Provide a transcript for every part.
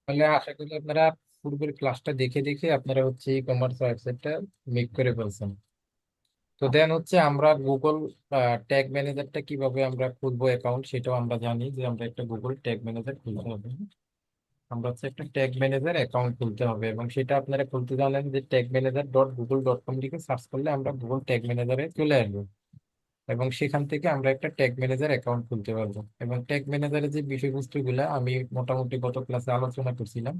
তাহলে আশা করি আপনারা পূর্বের ক্লাসটা দেখে দেখে আপনারা হচ্ছে ই কমার্স ওয়েবসাইটটা মেক করে ফেলছেন। তো দেন হচ্ছে আমরা গুগল ট্যাগ ম্যানেজারটা কিভাবে আমরা খুলবো অ্যাকাউন্ট, সেটাও আমরা জানি যে আমরা একটা গুগল ট্যাগ ম্যানেজার খুলতে হবে। আমরা হচ্ছে একটা ট্যাগ ম্যানেজার অ্যাকাউন্ট খুলতে হবে, এবং সেটা আপনারা খুলতে জানেন যে tagmanager.google.com লিখে সার্চ করলে আমরা গুগল ট্যাগ ম্যানেজারে চলে আসবো, এবং সেখান থেকে আমরা একটা ট্যাগ ম্যানেজার অ্যাকাউন্ট খুলতে পারবো। এবং ট্যাগ ম্যানেজারের যে বিষয়বস্তুগুলো আমি মোটামুটি গত ক্লাসে আলোচনা করছিলাম,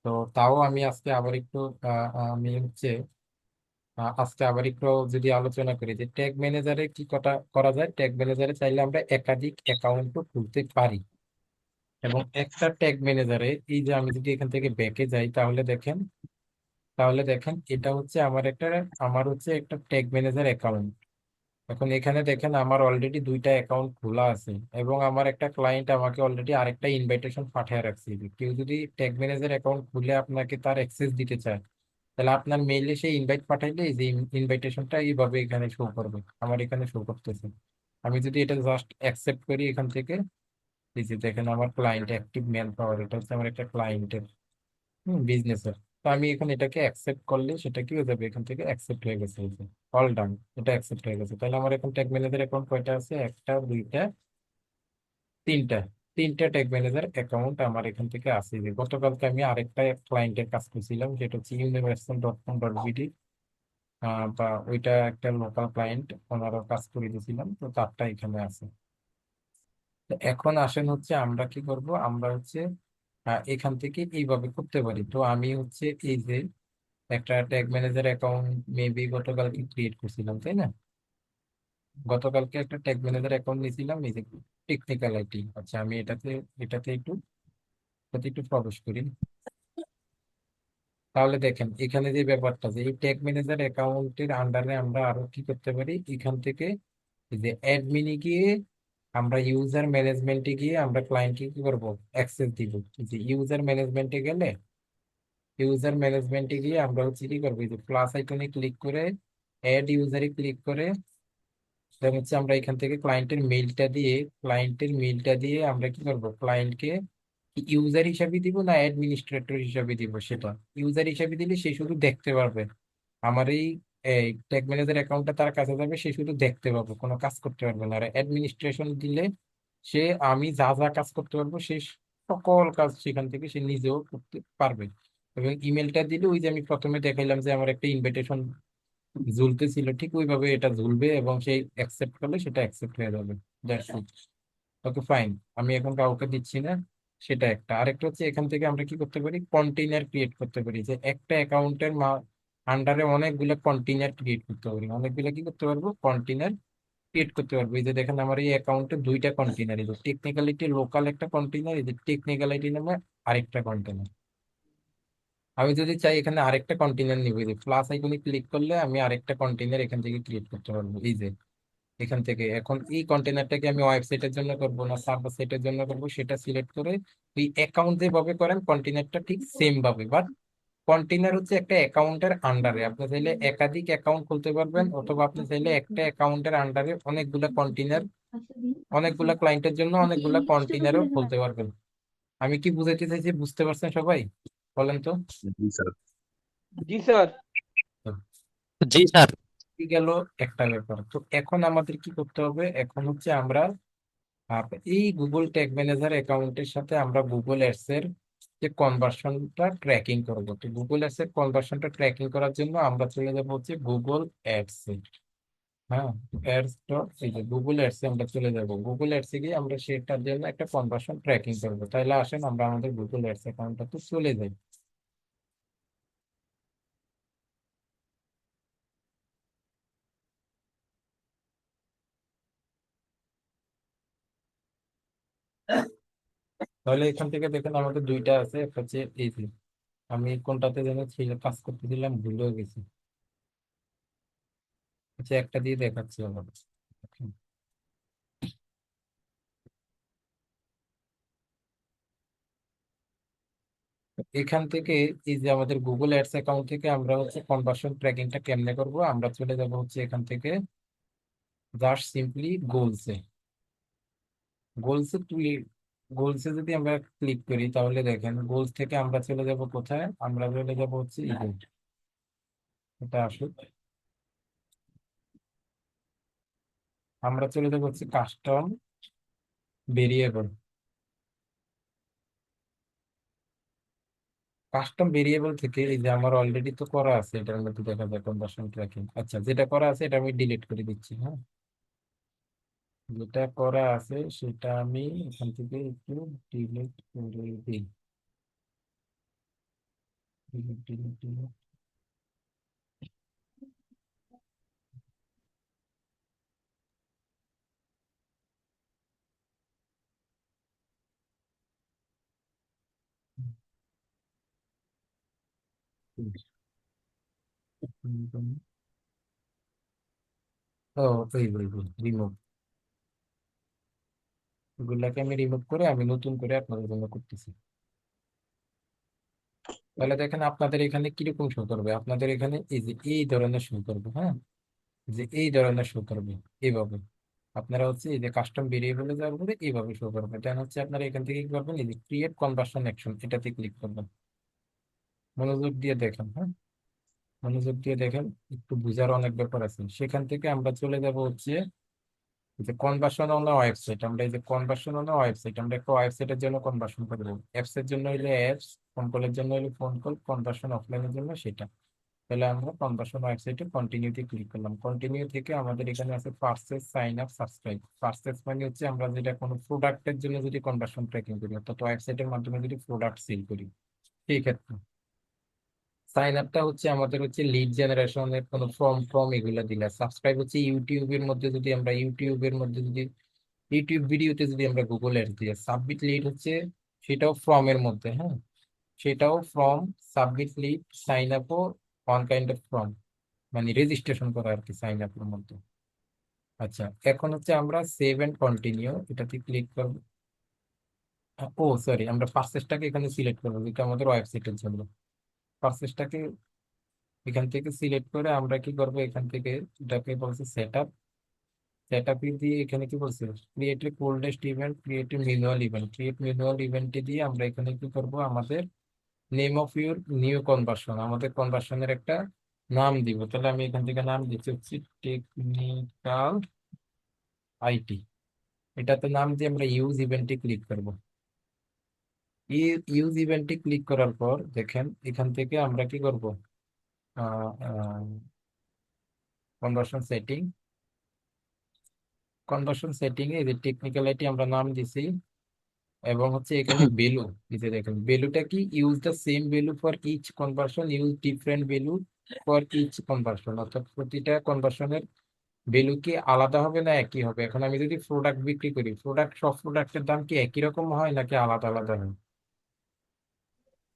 তো তাও আমি আজকে আবার একটু আমি হচ্ছে আজকে আবার একটু যদি আলোচনা করি যে ট্যাগ ম্যানেজারে কি কটা করা যায়। ট্যাগ ম্যানেজারে চাইলে আমরা একাধিক অ্যাকাউন্টও খুলতে পারি, এবং একটা ট্যাগ ম্যানেজারে এই যে আমি যদি এখান থেকে ব্যাকে যাই তাহলে দেখেন এটা হচ্ছে আমার হচ্ছে একটা ট্যাগ ম্যানেজার অ্যাকাউন্ট। এখন এখানে দেখেন আমার অলরেডি দুইটা অ্যাকাউন্ট খোলা আছে, এবং আমার একটা ক্লায়েন্ট আমাকে অলরেডি আরেকটা ইনভাইটেশন পাঠিয়ে রাখছে যে কেউ যদি ট্যাগ ম্যানেজার অ্যাকাউন্ট খুলে আপনাকে তার অ্যাক্সেস দিতে চায়, তাহলে আপনার মেইলে সেই ইনভাইট পাঠাইলে এই যে ইনভাইটেশনটা এইভাবে এখানে শো করবে, আমার এখানে শো করতেছে। আমি যদি এটা জাস্ট অ্যাকসেপ্ট করি এখান থেকে, এই যে দেখেন আমার ক্লায়েন্ট অ্যাক্টিভ ম্যান পাওয়ার, এটা হচ্ছে আমার একটা ক্লায়েন্টের বিজনেসের। তো আমি এখন এটাকে অ্যাকসেপ্ট করলে সেটা কি হয়ে যাবে, এখান থেকে অ্যাকসেপ্ট হয়ে গেছে, অল ডান, এটা অ্যাকসেপ্ট হয়ে গেছে। তাহলে আমার এখন ট্যাগ ম্যানেজার অ্যাকাউন্ট কয়টা আছে, একটা দুইটা তিনটা, তিনটা ট্যাগ ম্যানেজার অ্যাকাউন্ট আমার এখান থেকে আছে। যে গতকালকে আমি আরেকটা ক্লায়েন্টের কাজ করছিলাম, যেটা হচ্ছে universal.com.bd, বা ওইটা একটা লোকাল ক্লায়েন্ট, ওনারও কাজ করে দিয়েছিলাম, তো তারটা এখানে আছে। তো এখন আসেন হচ্ছে আমরা কি করব, আমরা হচ্ছে এখান থেকে এইভাবে করতে পারি। তো আমি হচ্ছে এই যে একটা ট্যাগ ম্যানেজার অ্যাকাউন্ট মেবি গতকালকে ক্রিয়েট করছিলাম, তাই না? গতকালকে একটা ট্যাগ ম্যানেজার অ্যাকাউন্ট নিয়েছিলাম, এই যে টেকনিক্যাল আইটি। আচ্ছা আমি এটাতে একটু প্রবেশ করি। তাহলে দেখেন এখানে যে ব্যাপারটা, যে এই ট্যাগ ম্যানেজার অ্যাকাউন্টের আন্ডারে আমরা আরো কি করতে পারি, এখান থেকে এই যে অ্যাডমিনে গিয়ে আমরা ইউজার ম্যানেজমেন্টে গিয়ে আমরা ক্লায়েন্টকে কি করবো, অ্যাক্সেস দিব। এই যে ইউজার ম্যানেজমেন্টে গিয়ে আমরা হচ্ছে কি করবো, এই যে প্লাস আইকনে ক্লিক করে অ্যাড ইউজারে ক্লিক করে দেন হচ্ছে আমরা এখান থেকে ক্লায়েন্টের মেইলটা দিয়ে আমরা কি করবো, ক্লায়েন্টকে ইউজার হিসাবে দিব না অ্যাডমিনিস্ট্রেটর হিসাবে দিব। সেটা ইউজার হিসাবে দিলে সে শুধু দেখতে পারবে, আমার এই ট্যাগ ম্যানেজার অ্যাকাউন্টটা তার কাছে যাবে, সে শুধু দেখতে পাবে, কোনো কাজ করতে পারবে না। আর অ্যাডমিনিস্ট্রেশন দিলে সে আমি যা যা কাজ করতে পারবো সে সকল কাজ সেখান থেকে সে নিজেও করতে পারবে। এবং ইমেলটা দিলে ওই যে আমি প্রথমে দেখাইলাম যে আমার একটা ইনভিটেশন ঝুলতেছিল, ঠিক ওইভাবে এটা ঝুলবে, এবং সেই অ্যাকসেপ্ট করলে সেটা অ্যাকসেপ্ট হয়ে যাবে। That's it. ওকে ফাইন, আমি এখন কাউকে দিচ্ছি না। সেটা একটা। আরেকটা হচ্ছে এখান থেকে আমরা কি করতে পারি, কন্টেইনার ক্রিয়েট করতে পারি, যে একটা অ্যাকাউন্টের আন্ডারে অনেকগুলো কন্টেইনার ক্রিয়েট করতে পারি, অনেকগুলো কি করতে পারবো, কন্টেইনার ক্রিয়েট করতে পারবো। এই যে দেখেন আমার এই অ্যাকাউন্টে দুইটা কন্টেইনার, এই যে টেকনিক্যালিটি লোকাল একটা কন্টেইনার, এই যে টেকনিক্যালিটি নামে আরেকটা কন্টেইনার। আমি যদি চাই এখানে আরেকটা কন্টেইনার নিব, এই যে প্লাস আইকনে ক্লিক করলে আমি আরেকটা কন্টেইনার এখান থেকে ক্রিয়েট করতে পারবো। এই যে এখান থেকে এখন এই কন্টেনারটাকে আমি ওয়েবসাইটের জন্য করব না সার্ভার সাইটের জন্য করব, সেটা সিলেক্ট করে ওই অ্যাকাউন্ট যেভাবে করেন কন্টেনারটা ঠিক সেম ভাবে, বাট কন্টেনার হচ্ছে একটা অ্যাকাউন্টের আন্ডারে। আপনি চাইলে একাধিক অ্যাকাউন্ট খুলতে পারবেন, অথবা আপনি চাইলে একটা অ্যাকাউন্টের আন্ডারে অনেকগুলা ক্লায়েন্টের জন্য অনেকগুলা কন্টেনারও খুলতে পারবেন। আমি কি বুঝাইতে চাইছি, বুঝতে পারছেন সবাই? বলেন তো। জি স্যার। জি স্যার। জি স্যার। কি গেল একটা ব্যাপার। তো এখন আমাদের কি করতে হবে, এখন হচ্ছে আমরা এই গুগল ট্যাগ ম্যানেজার অ্যাকাউন্টের সাথে আমরা গুগল অ্যাডস এর যে কনভার্সনটা ট্র্যাকিং করবো। তো গুগল অ্যাডস এর কনভার্সনটা ট্র্যাকিং করার জন্য আমরা চলে যাবো হচ্ছে গুগল অ্যাডস এ। হ্যাঁ, এই যে গুগল অ্যাডস এ আমরা চলে যাব। গুগল অ্যাডস এ গিয়ে আমরা সেটার জন্য একটা কনভার্সন ট্র্যাকিং করবো। তাহলে আসেন আমরা আমাদের গুগল অ্যাডস অ্যাকাউন্টটাতে চলে যাই। তাহলে এখান থেকে দেখেন আমাদের দুইটা আছে, একটা হচ্ছে এই যে আমি কোনটাতে যেন ছিল কাজ করতে দিলাম, ভুলেও গেছি। আচ্ছা একটা দিয়ে দেখাচ্ছি আমার। এখান থেকে এই যে আমাদের গুগল অ্যাডস অ্যাকাউন্ট থেকে আমরা হচ্ছে কনভার্সন ট্র্যাকিংটা কেমনে করব, আমরা চলে যাব হচ্ছে এখান থেকে জাস্ট সিম্পলি গোলসে। গোলসে গোলসে যদি আমরা ক্লিক করি তাহলে দেখেন গোলস থেকে আমরা চলে যাব কোথায়, আমরা চলে যাব হচ্ছে ইভেন্ট। এটা আসুক, আমরা চলে যাব হচ্ছে কাস্টম ভেরিয়েবল। কাস্টম ভেরিয়েবল থেকে এই যে আমার অলরেডি তো করা আছে, এটার মধ্যে দেখা যায় কনভার্সন ট্র্যাকিং। আচ্ছা, যেটা করা আছে এটা আমি ডিলিট করে দিচ্ছি। হ্যাঁ, যেটা করা আছে সেটা আমি এখান থেকে একটু ডিলিট করে দিই। Delete delete delete. ও, ওই ওই রিমুভ, এগুলাকে আমি রিমুভ করে আমি নতুন করে আপনাদের জন্য করতেছি। তাহলে দেখেন আপনাদের এখানে কিরকম শো করবে, আপনাদের এখানে এই যে এই ধরনের শো করবে। হ্যাঁ, যে এই ধরনের শো করবে এইভাবে। আপনারা হচ্ছে এই যে কাস্টম ভেরিয়েবলে যাওয়ার পরে এইভাবে শো করবে। দেন হচ্ছে আপনারা এখান থেকে কি করবেন, এই যে ক্রিয়েট কনভার্সন অ্যাকশন এটাতে ক্লিক করবেন। মনোযোগ দিয়ে দেখেন। হ্যাঁ, মনোযোগ দিয়ে দেখেন, একটু বুঝার অনেক ব্যাপার আছে। সেখান থেকে আমরা চলে যাব হচ্ছে এই যে কনভার্সন অন ওয়েবসাইট। আমরা এই যে কনভার্সন অন ওয়েবসাইট, আমরা একটা ওয়েবসাইটের জন্য কনভার্সন করবো। অ্যাপস এর জন্য হইলে অ্যাপস, ফোন কলের জন্য হইলে ফোন কল, কনভার্সন অফলাইনের জন্য সেটা। তাহলে আমরা কনভার্সন ওয়েবসাইটে কন্টিনিউতে ক্লিক করলাম। কন্টিনিউ থেকে আমাদের এখানে আছে purchase, sign up, subscribe. Purchase মানে হচ্ছে আমরা যেটা কোনো প্রোডাক্টের জন্য যদি কনভার্সন ট্র্যাকিং করি, অর্থাৎ ওয়েবসাইটের মাধ্যমে যদি প্রোডাক্ট সেল করি সেই ক্ষেত্রে। সাইন আপটা হচ্ছে আমাদের হচ্ছে লিড জেনারেশনের কোনো ফর্ম ফর্ম এগুলো দিলে। সাবস্ক্রাইব হচ্ছে ইউটিউবের মধ্যে যদি আমরা ইউটিউবের মধ্যে যদি ইউটিউব ভিডিওতে যদি আমরা গুগল অ্যাডস দিই। সাবমিট লিড হচ্ছে সেটাও ফর্মের মধ্যে। হ্যাঁ, সেটাও ফর্ম। সাবমিট লিড, সাইন আপও ওয়ান কাইন্ড অফ ফর্ম, মানে রেজিস্ট্রেশন করা আর কি সাইন আপের মধ্যে। আচ্ছা, এখন হচ্ছে আমরা সেভ এন্ড কন্টিনিউ এটাতে ক্লিক করবো। ও সরি, আমরা পারচেসটাকে এখানে সিলেক্ট করবো, যেটা আমাদের ওয়েবসাইটের জন্য। পারচেসটাকে এখান থেকে সিলেক্ট করে আমরা কি করবো, এখান থেকে এটাকে বলছে সেট আপ। সেট আপ দিয়ে এখানে কি বলছে, create a coldest event, create a manual event. Create manual ইভেন্টে দিয়ে আমরা এখানে কি করবো, আমাদের name of your new conversion, আমাদের কনভার্সনের একটা নাম দিব। তাহলে আমি এখান থেকে নাম দিচ্ছি হচ্ছে টেকনিক্যাল আইটি। এটাতে নাম দিয়ে আমরা ইউজ ইভেন্টে ক্লিক করব। ইউজ ইভেন্টে ক্লিক করার পর দেখেন এখান থেকে আমরা কি করব, কনভার্সন সেটিং। কনভার্সন সেটিং এ যে টেকনিক্যাল আইটি আমরা নাম দিছি, এবং হচ্ছে এখানে ভ্যালু দিতে। দেখেন ভ্যালুটা কি, use the same value for each conversion, use different value for each conversion. অর্থাৎ প্রতিটা কনভার্সনের ভ্যালু কি আলাদা হবে না একই হবে। এখন আমি যদি প্রোডাক্ট বিক্রি করি, প্রোডাক্ট সব প্রোডাক্টের দাম কি একই রকম হয় নাকি আলাদা আলাদা হয়?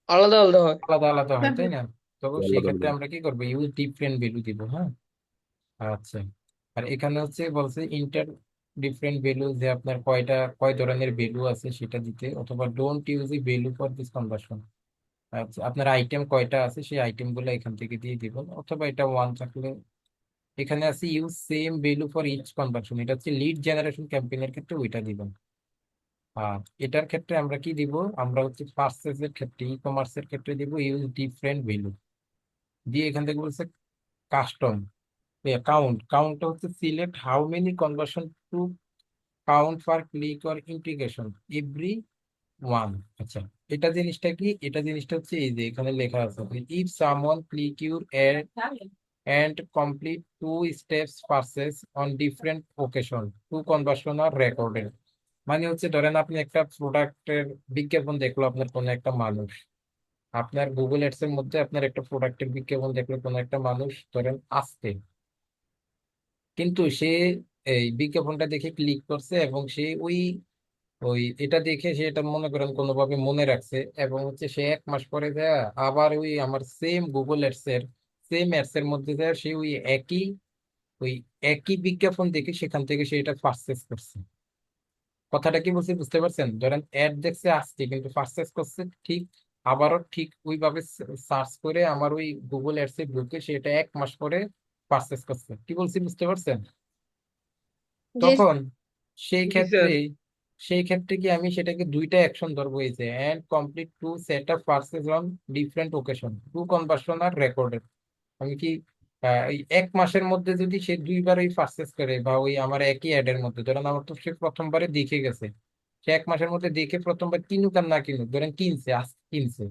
আলাদা আলাদা হয়। আলাদা আলাদা হয়, তাই না? তো সেই আলাদা ক্ষেত্রে আলাদা। আমরা কি করবো, ইউজ ডিফারেন্ট ভ্যালু দিব। হ্যাঁ, আচ্ছা। আর এখানে হচ্ছে বলছে ইন্টার ডিফারেন্ট ভ্যালু, যে আপনার কয় ধরনের ভ্যালু আছে সেটা দিতে, অথবা don't use a value for this conversion. আচ্ছা, আপনার আইটেম কয়টা আছে সেই আইটেম গুলো এখান থেকে দিয়ে দিব, অথবা এটা ওয়ান থাকলে। এখানে আছে use same value for each conversion, এটা হচ্ছে লিড জেনারেশন ক্যাম্পেইনের ক্ষেত্রে ওইটা দিবেন। আর এটার ক্ষেত্রে আমরা কি দিব, আমরা হচ্ছে পার্সেসের ক্ষেত্রে, ই কমার্সের ক্ষেত্রে দিব ইউজ ডিফারেন্ট ভ্যালু। দিয়ে এখান থেকে বলছে কাস্টম কাউন্ট। কাউন্টটা হচ্ছে select how many conversion to count per click or integration every one. আচ্ছা, এটা জিনিসটা কি, এটা জিনিসটা হচ্ছে এই যে এখানে লেখা আছে, if someone click your and complete two steps process on different occasion, two conversion are recorded। মানে হচ্ছে ধরেন আপনি একটা প্রোডাক্টের বিজ্ঞাপন দেখলো আপনার কোনো একটা মানুষ, আপনার গুগল অ্যাডস এর মধ্যে আপনার একটা প্রোডাক্টের বিজ্ঞাপন দেখলো কোনো একটা মানুষ, ধরেন আসতে, কিন্তু সে এই বিজ্ঞাপনটা দেখে ক্লিক করছে এবং সে ওই ওই এটা দেখে সে এটা মনে করেন কোনোভাবে মনে রাখছে, এবং হচ্ছে সে 1 মাস পরে যায় আবার ওই আমার সেম গুগল অ্যাডস এর সেম অ্যাডস এর মধ্যে যায় সে ওই একই বিজ্ঞাপন দেখে সেখান থেকে সে এটা পারচেস করছে। কথাটা কি বলছি বুঝতে পারছেন? ধরেন অ্যাড দেখছে আসছে কিন্তু পারচেস করছে ঠিক, আবারও ঠিক ওইভাবে সার্চ করে আমার ওই গুগল অ্যাডস এ ঢুকে সে এটা 1 মাস পরে পারচেস করছে। কি বলছি বুঝতে পারছেন? জি তখন সেই জি ক্ষেত্রে স্যার। সেই ক্ষেত্রে কি আমি সেটাকে দুইটা অ্যাকশন ধরবো, এই যে and complete to set up purchases on different occasion to conversion are recorded. আমি কি এই এক মাসের মধ্যে যদি সে দুইবার ওই পার্সেস করে, বা ওই আমার একই অ্যাড এর মধ্যে, ধরেন আমার তো সে প্রথমবারে দেখে গেছে, সে এক মাসের মধ্যে দেখে প্রথমবার কিনুক আর না কিনুক, ধরেন কিনছে, আজ কিনছে,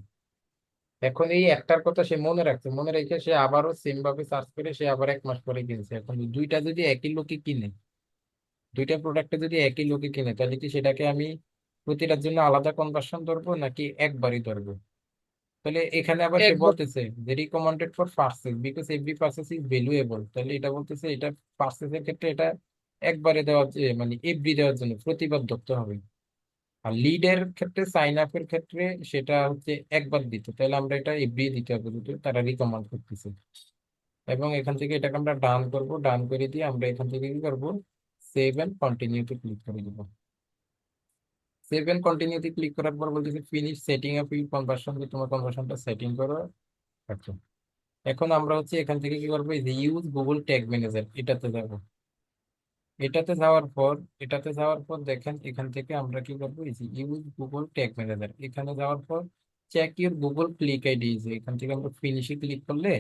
এখন এই একটার কথা সে মনে রাখছে, মনে রেখে সে আবারও সেম ভাবে সার্চ করে সে আবার এক মাস পরে কিনছে। এখন দুইটা যদি একই লোকে কিনে, দুইটা প্রোডাক্টে যদি একই লোকে কিনে, তাহলে কি সেটাকে আমি প্রতিটার জন্য আলাদা কনভার্সন ধরবো নাকি একবারই ধরবো? তাহলে এখানে আবার সে একবার। বলতেছে যে recommended for purchase because every purchase is valuable, তাহলে এটা বলতেছে এটা পার্সেসের ক্ষেত্রে এটা একবারে দেওয়ার মানে এভরি দেওয়ার জন্য প্রতিবার ধরতে হবে। আর লিডের ক্ষেত্রে, সাইন আপের ক্ষেত্রে সেটা হচ্ছে একবার দিতে, তাহলে আমরা এটা এভরি দিতে হবে যেহেতু তারা রিকমেন্ড করতেছে। এবং এখান থেকে এটাকে আমরা ডান করব, ডান করে দিয়ে আমরা এখান থেকে কি করব, সেভ এন্ড কন্টিনিউতে ক্লিক করে দিব। সেভ এন্ড কন্টিনিউতে ক্লিক করার পর বলতেছে finish setting up your conversion, তোমার কনভার্সনটা সেটিং করো। আচ্ছা, এখন আমরা হচ্ছে এখান থেকে কি করবো, এই যে ইউজ গুগল ট্যাগ ম্যানেজার এটাতে যাব। এটাতে যাওয়ার পর, এটাতে যাওয়ার পর দেখেন এখান থেকে আমরা কি করবো, এই যে ইউজ গুগল ট্যাগ ম্যানেজার এখানে যাওয়ার পর check your Google click ID, যে এখান থেকে আমরা ফিনিশে ক্লিক করলে,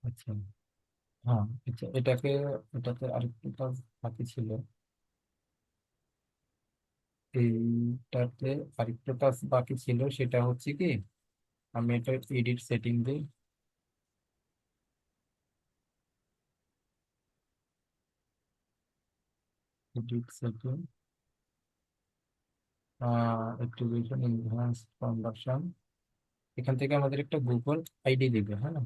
আচ্ছা, হ্যাঁ, আচ্ছা এটাকে, এটাতে আরেকটু কাজ বাকি ছিল, এইটাতে আরেকটু কাজ বাকি ছিল, সেটা হচ্ছে কি, আমি এটা এডিট সেটিং দিই, edit setting, activation enhance conversion, এখান থেকে আমাদের একটা গুগল আইডি দিবে, হ্যাঁ,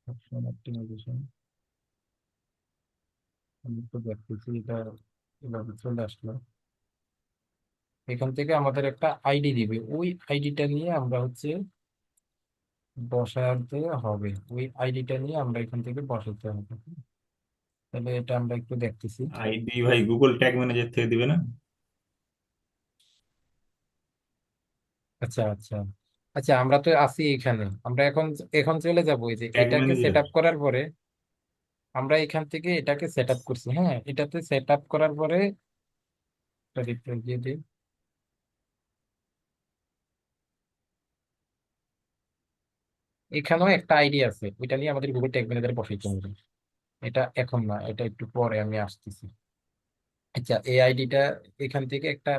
অপশন অপটিমাইজেশন, আমি তো দেখতেছি এটা এভাবে চলে আসলো। এখান থেকে আমাদের একটা আইডি দিবে, ওই আইডিটা নিয়ে আমরা হচ্ছে বসাতে হবে, ওই আইডিটা নিয়ে আমরা এখান থেকে বসাতে হবে। তাহলে এটা আমরা একটু দেখতেছি। আইডি ভাই গুগল ট্যাগ ম্যানেজার থেকে দিবে না? আচ্ছা আচ্ছা, আচ্ছা আমরা তো আছি এখানে, আমরা এখন এখন চলে যাবো, এই যে ট্যাগ এটাকে সেট ম্যানেজার। আপ করার পরে, আমরা এখান থেকে এটাকে সেট আপ করছি, হ্যাঁ, এটাতে সেট আপ করার পরে একটা রিফ্রেশ দিয়ে দিই। এখানেও একটা আইডি আছে, ওইটা নিয়ে আমাদের গুগল ট্যাগ ম্যানেজারে বসাইতে হবে। এটা এখন না, এটা একটু পরে আমি আসতেছি। আচ্ছা, এই আইডিটা এখান থেকে একটা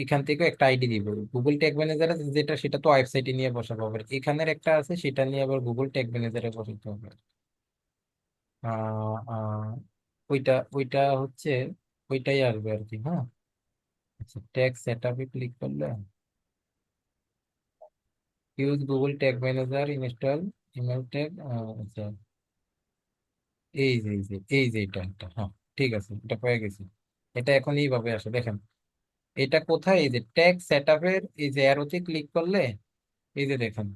এখান থেকে একটা আইডি দিব, গুগল ট্যাগ ম্যানেজারে যেটা সেটা তো ওয়েবসাইটে নিয়ে বসাবো, আবার এখানের একটা আছে সেটা নিয়ে আবার গুগল ট্যাগ ম্যানেজারে বসাতে হবে। আহ আহ, ওইটা ওইটা হচ্ছে ওইটাই আসবে আর কি, হ্যাঁ। আচ্ছা, ট্যাগ সেট আপে ক্লিক করলে use Google tag manager install email tag, আচ্ছা, এই যে এটা হ্যাঁ, ঠিক আছে, এটা পেয়ে গেছি। এটা এখন এইভাবে আসে দেখেন, এটা কোথায়, এই যে ট্যাগ সেট আপের এই যে অ্যারোতে ক্লিক করলে, এই যে দেখেন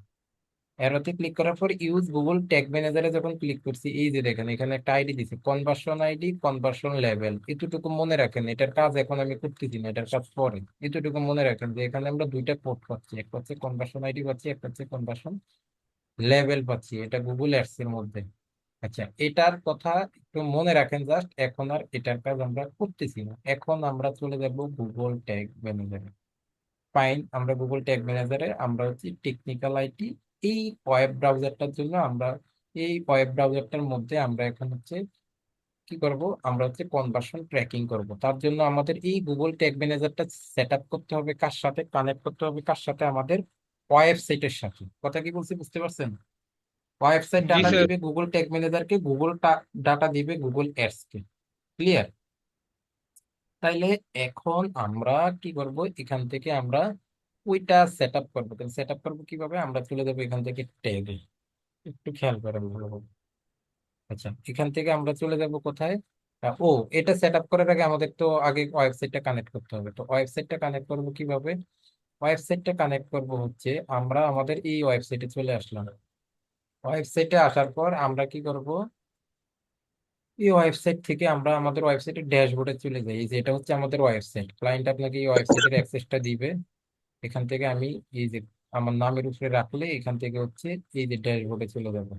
অ্যারোতে ক্লিক করার পর ইউজ গুগল ট্যাগ ম্যানেজারে যখন ক্লিক করছি, এই যে দেখেন এখানে একটা আইডি দিছে, কনভার্সন আইডি, কনভার্সন লেভেল, এতটুকু মনে রাখেন, এটার কাজ এখন আমি করতেছি না, এটার কাজ পরে। এতটুকু মনে রাখেন যে এখানে আমরা দুইটা কোড পাচ্ছি, একটা হচ্ছে কনভার্সন আইডি পাচ্ছি, একটা হচ্ছে কনভার্সন লেভেল পাচ্ছি, এটা গুগল অ্যাডস এর মধ্যে। আচ্ছা, এটার কথা একটু মনে রাখেন জাস্ট, এখন আর এটার কাজ আমরা করতেছি না, এখন আমরা চলে যাব গুগল ট্যাগ ম্যানেজারে। ফাইন, আমরা গুগল ট্যাগ ম্যানেজারে আমরা হচ্ছে টেকনিক্যাল আইটি, এই ওয়েব ব্রাউজারটার জন্য আমরা, এই ওয়েব ব্রাউজারটার মধ্যে আমরা এখন হচ্ছে কি করব, আমরা হচ্ছে কনভার্সন ট্র্যাকিং করব। তার জন্য আমাদের এই গুগল ট্যাগ ম্যানেজারটা সেট আপ করতে হবে কার সাথে, কানেক্ট করতে হবে কার সাথে, আমাদের ওয়েবসাইটের সাথে। কথা কি বলছি বুঝতে পারছেন? Website G data sir. দিবে গুগল ট্যাগ ম্যানেজারকে, গুগল ডাটা দিবে গুগল অ্যাডস কে। ক্লিয়ার? তাইলে এখন আমরা কি করব, এখান থেকে আমরা ওইটা সেট আপ করবো। সেট আপ করবো কিভাবে, আমরা চলে যাবো এখান থেকে ট্যাগে, একটু খেয়াল করেন ভালোভাবে। আচ্ছা, এখান থেকে আমরা চলে যাব কোথায়, ও, এটা সেট আপ করার আগে আমাদের তো আগে ওয়েবসাইটটা কানেক্ট করতে হবে, তো ওয়েবসাইটটা কানেক্ট করবো কিভাবে, ওয়েবসাইটটা কানেক্ট করব হচ্ছে, আমরা আমাদের এই ওয়েবসাইটে চলে আসলাম। ওয়েবসাইটে আসার পর আমরা কি করব, এই ওয়েবসাইট থেকে আমরা আমাদের ওয়েবসাইটের ড্যাশবোর্ডে চলে যাই, এই যে এটা হচ্ছে আমাদের ওয়েবসাইট, ক্লায়েন্ট আপনাকে এই ওয়েবসাইটের অ্যাক্সেসটা দিবে। এখান থেকে আমি এই যে আমার নামের উপরে রাখলে এখান থেকে হচ্ছে এই যে ড্যাশবোর্ডে চলে যাবে।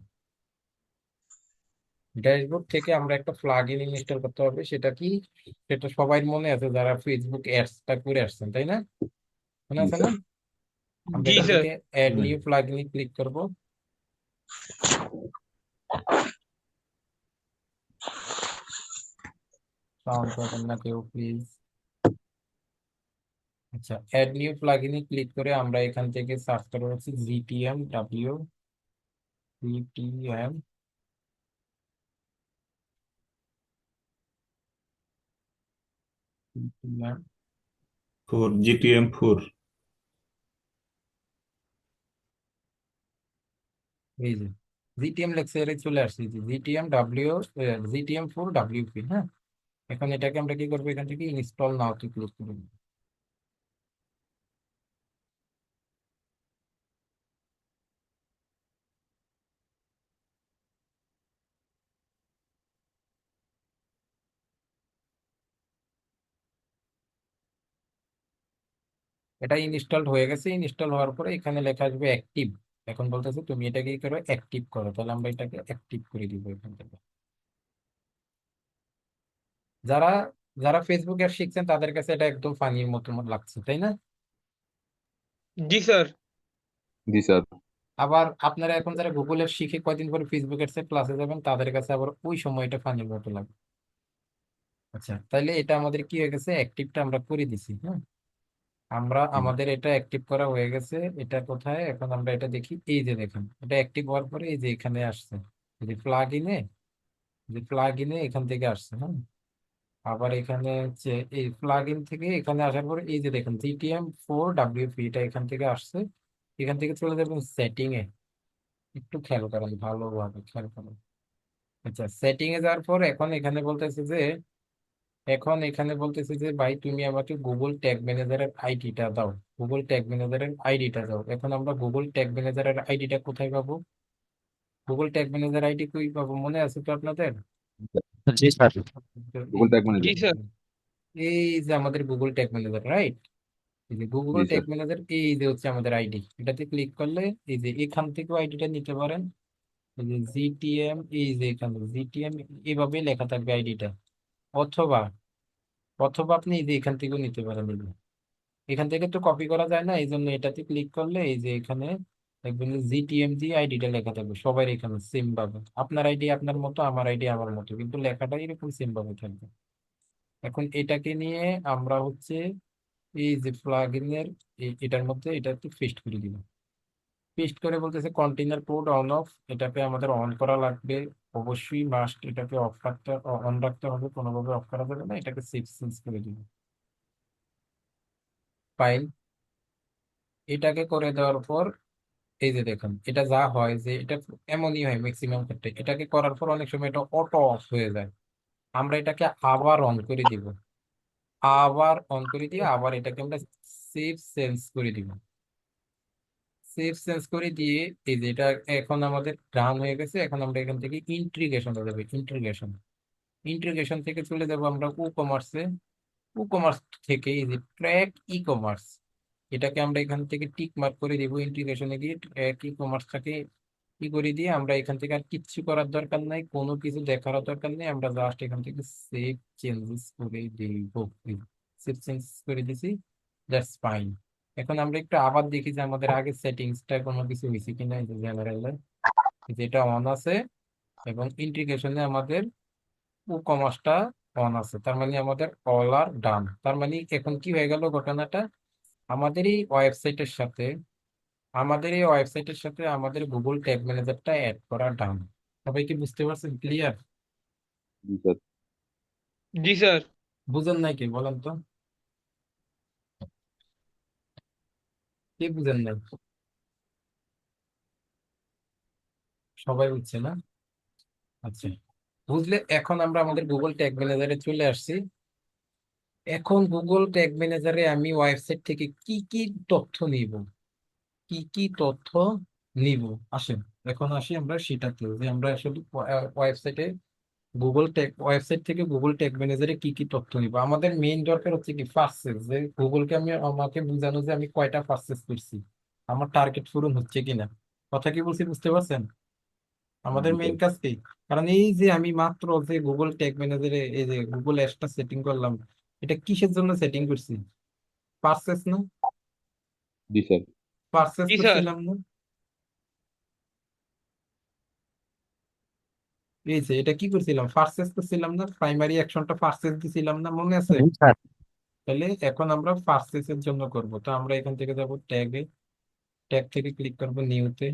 ড্যাশবোর্ড থেকে আমরা একটা প্লাগ ইন ইনস্টল করতে হবে, সেটা কি, সেটা সবাই মনে আছে যারা ফেসবুক অ্যাডসটা করে আসছেন, তাই না? মনে জি আছে না? স্যার। আমরা জি এখান স্যার। থেকে অ্যাড হুম। নিউ প্লাগ ইন ক্লিক করব। সাউন্ড পাবেন না কেউ প্লিজ। আচ্ছা, অ্যাড নিউ প্লাগ ইনে ক্লিক করে আমরা এখান থেকে সার্চ করবো হচ্ছে জিটিএম GTM4 এই যে জিটিএম লেকচারে চলে আসছে, যে জিটিএম4 WP। হ্যাঁ, এখন এটাকে আমরা কি করবো, এখান থেকে ইনস্টল নাও তে ক্লিক করবো। এটা ইনস্টল হয়ে গেছে। ইনস্টল হওয়ার পরে এখানে লেখা আসবে অ্যাক্টিভ। এখন বলতেছে তুমি এটাকে কি করো, অ্যাক্টিভ করো। তাহলে আমরা এটাকে অ্যাক্টিভ করে দিব এখান থেকে। যারা যারা ফেসবুক অ্যাপ শিখছেন তাদের কাছে এটা একদম ফানির মতো লাগছে, তাই না? জি স্যার। জি স্যার। আবার আপনারা এখন যারা গুগল অ্যাপ শিখে কয়দিন পরে ফেসবুক অ্যাপসে ক্লাসে যাবেন, তাদের কাছে আবার ওই সময়টা ফানির মতো লাগবে। আচ্ছা, তাইলে এটা আমাদের কি হয়ে গেছে, অ্যাক্টিভটা আমরা করে দিছি। হ্যাঁ, আমরা হুম। আমাদের এটা অ্যাক্টিভ করা হয়ে গেছে। এটা কোথায়, এখন আমরা এটা দেখি। এই যে দেখেন, এটা অ্যাক্টিভ হওয়ার পরে এই যে এখানে আসছে, এই যে প্লাগ ইনে, যে প্লাগ ইনে এখান থেকে আসছে। হ্যাঁ, আবার এখানে হচ্ছে এই প্লাগ ইন থেকে এখানে আসার পরে এই যে দেখেন GTM4 WP, এটা এখান থেকে আসছে। এখান থেকে চলে যাবেন সেটিং এ। একটু খেয়াল করেন, ভালোভাবে খেয়াল করেন। আচ্ছা, সেটিং এ যাওয়ার পর এখন এখানে বলতেছে যে ভাই তুমি আমাকে গুগল ট্যাগ ম্যানেজারের আইডিটা দাও। গুগল ট্যাগ ম্যানেজারের আইডিটা দাও। এখন আমরা গুগল ট্যাগ ম্যানেজারের আইডিটা কোথায় পাবো? গুগল ট্যাগ ম্যানেজার আইডি কই পাবো, মনে আছে তো আপনাদের? জি স্যার। তো গুগল ট্যাগ জি ম্যানেজার। স্যার। এই যে আমাদের গুগল ট্যাগ ম্যানেজার, রাইট? এই যে গুগল জি ট্যাগ স্যার। ম্যানেজার, এই যে হচ্ছে আমাদের আইডি। এটাতে ক্লিক করলে এই যে এখান থেকেও আইডিটা নিতে পারেন। এই যে জিটিএম, এই যে এখানে জিটিএম এইভাবে লেখা থাকবে আইডিটা। অথবা অথবা আপনি এই যে এখান থেকেও নিতে পারেন। এই যে এখান থেকে তো কপি করা যায় না, এই জন্য এটাতে ক্লিক করলে এই যে এখানে দেখবেন জিটিএম দিয়ে আইডিটা লেখা থাকবে সবার এখানে সেম ভাবে। আপনার আইডি আপনার মতো, আমার আইডি আমার মতো, কিন্তু লেখাটা এরকম সেম ভাবে থাকবে। এখন এটাকে নিয়ে আমরা হচ্ছে এই যে প্লাগ ইনের এটার মধ্যে এটাতে পেস্ট করে দিব। পেস্ট করে বলতেছে কন্টেইনার কোড অন অফ, এটাকে আমাদের অন করা লাগবে। অবশ্যই মাস্ট, এটাকে অফ রাখতে, অন রাখতে হবে, কোনোভাবে অফ করা যাবে না। এটাকে সেভ চেঞ্জ করে দিব। ফাইল, এটাকে করে দেওয়ার পর এই যে দেখুন, এটা যা হয় যে এটা এমনই হয় ম্যাক্সিমাম ক্ষেত্রে। এটাকে করার পর অনেক সময় এটা অটো অফ হয়ে যায়। আমরা এটাকে আবার অন করে দিব। আবার অন করে দিয়ে আবার এটাকে আমরা সেভ চেঞ্জ করে দিব। সেভ চেঞ্জ করে দিয়ে এই যে এটা এখন আমাদের রান হয়ে গেছে। এখন আমরা এখান থেকে ইন্টিগ্রেশন যাবে। ইন্টিগ্রেশন থেকে চলে যাব আমরা ই কমার্সে। ই কমার্স থেকে এই যে ট্র্যাক ই কমার্স, এটাকে আমরা এখান থেকে টিক মার্ক করে দিব। ইন্টিগ্রেশনে গিয়ে ট্র্যাক ই কমার্সটাকে কি করে দিয়ে আমরা এখান থেকে আর কিচ্ছু করার দরকার নাই, কোনো কিছু দেখার দরকার নেই। আমরা জাস্ট এখান থেকে সেভ চেঞ্জেস করে দিব। সেভ চেঞ্জেস করে দিছি, দ্যাটস ফাইন। এখন আমরা একটু আবার দেখি যে আমাদের আগে সেটিংসটা কোনো কিছু হয়েছে কিনা। এই যে জেনারেলে যেটা অন আছে এবং ইন্টিগ্রেশনে আমাদের কমার্সটা অন আছে, তার মানে আমাদের অল আর ডান। তার মানে এখন কি হয়ে গেল ঘটনাটা, আমাদের এই ওয়েবসাইটের সাথে আমাদের গুগল ট্যাগ ম্যানেজারটা অ্যাড করা ডান। সবাই কি বুঝতে পারছেন? ক্লিয়ার? জি স্যার। জি স্যার। বুঝেন নাই কি বলেন তো, কি বুঝেন নাই? সবাই বুঝছে না? আচ্ছা, বুঝলে এখন আমরা আমাদের গুগল ট্যাগ ম্যানেজারে চলে আসছি। এখন গুগল ট্যাগ ম্যানেজারে আমি ওয়েবসাইট থেকে কি কি তথ্য নিব, কি কি তথ্য নিব, আসেন এখন আসি আমরা সেটাতে, যে আমরা আসলে ওয়েবসাইটে ওয়েবসাইট থেকে গুগল ট্যাগ ম্যানেজারে কি কি তথ্য নিব। আমাদের মেইন দরকার হচ্ছে কি পার্সেস, যে গুগলকে আমাকে বোঝানো যে আমি কয়টা পার্সেস করছি। আমার টার্গেট পূরণ হচ্ছে কিনা। কথা কি বলছি বুঝতে পারছেন? আমাদের জি মেইন স্যার। কাজ কি? কারণ এই যে আমি মাত্র যে গুগল ট্যাগ ম্যানেজারে এই যে গুগল অ্যাপসটা সেটিং করলাম, এটা কিসের জন্য সেটিং করছি? পার্সেস না? জি স্যার। পার্সেস জি স্যার করছিলাম না? এই যে এটা কি করছিলাম, পার্সেস করছিলাম না? প্রাইমারি অ্যাকশনটা পার্সেস দিছিলাম না, মনে আছে? জি স্যার। তাহলে এখন আমরা পার্সেস এর জন্য করব, তো আমরা এখান থেকে যাব ট্যাগে, ট্যাগ থেকে ক্লিক করব নিউতে,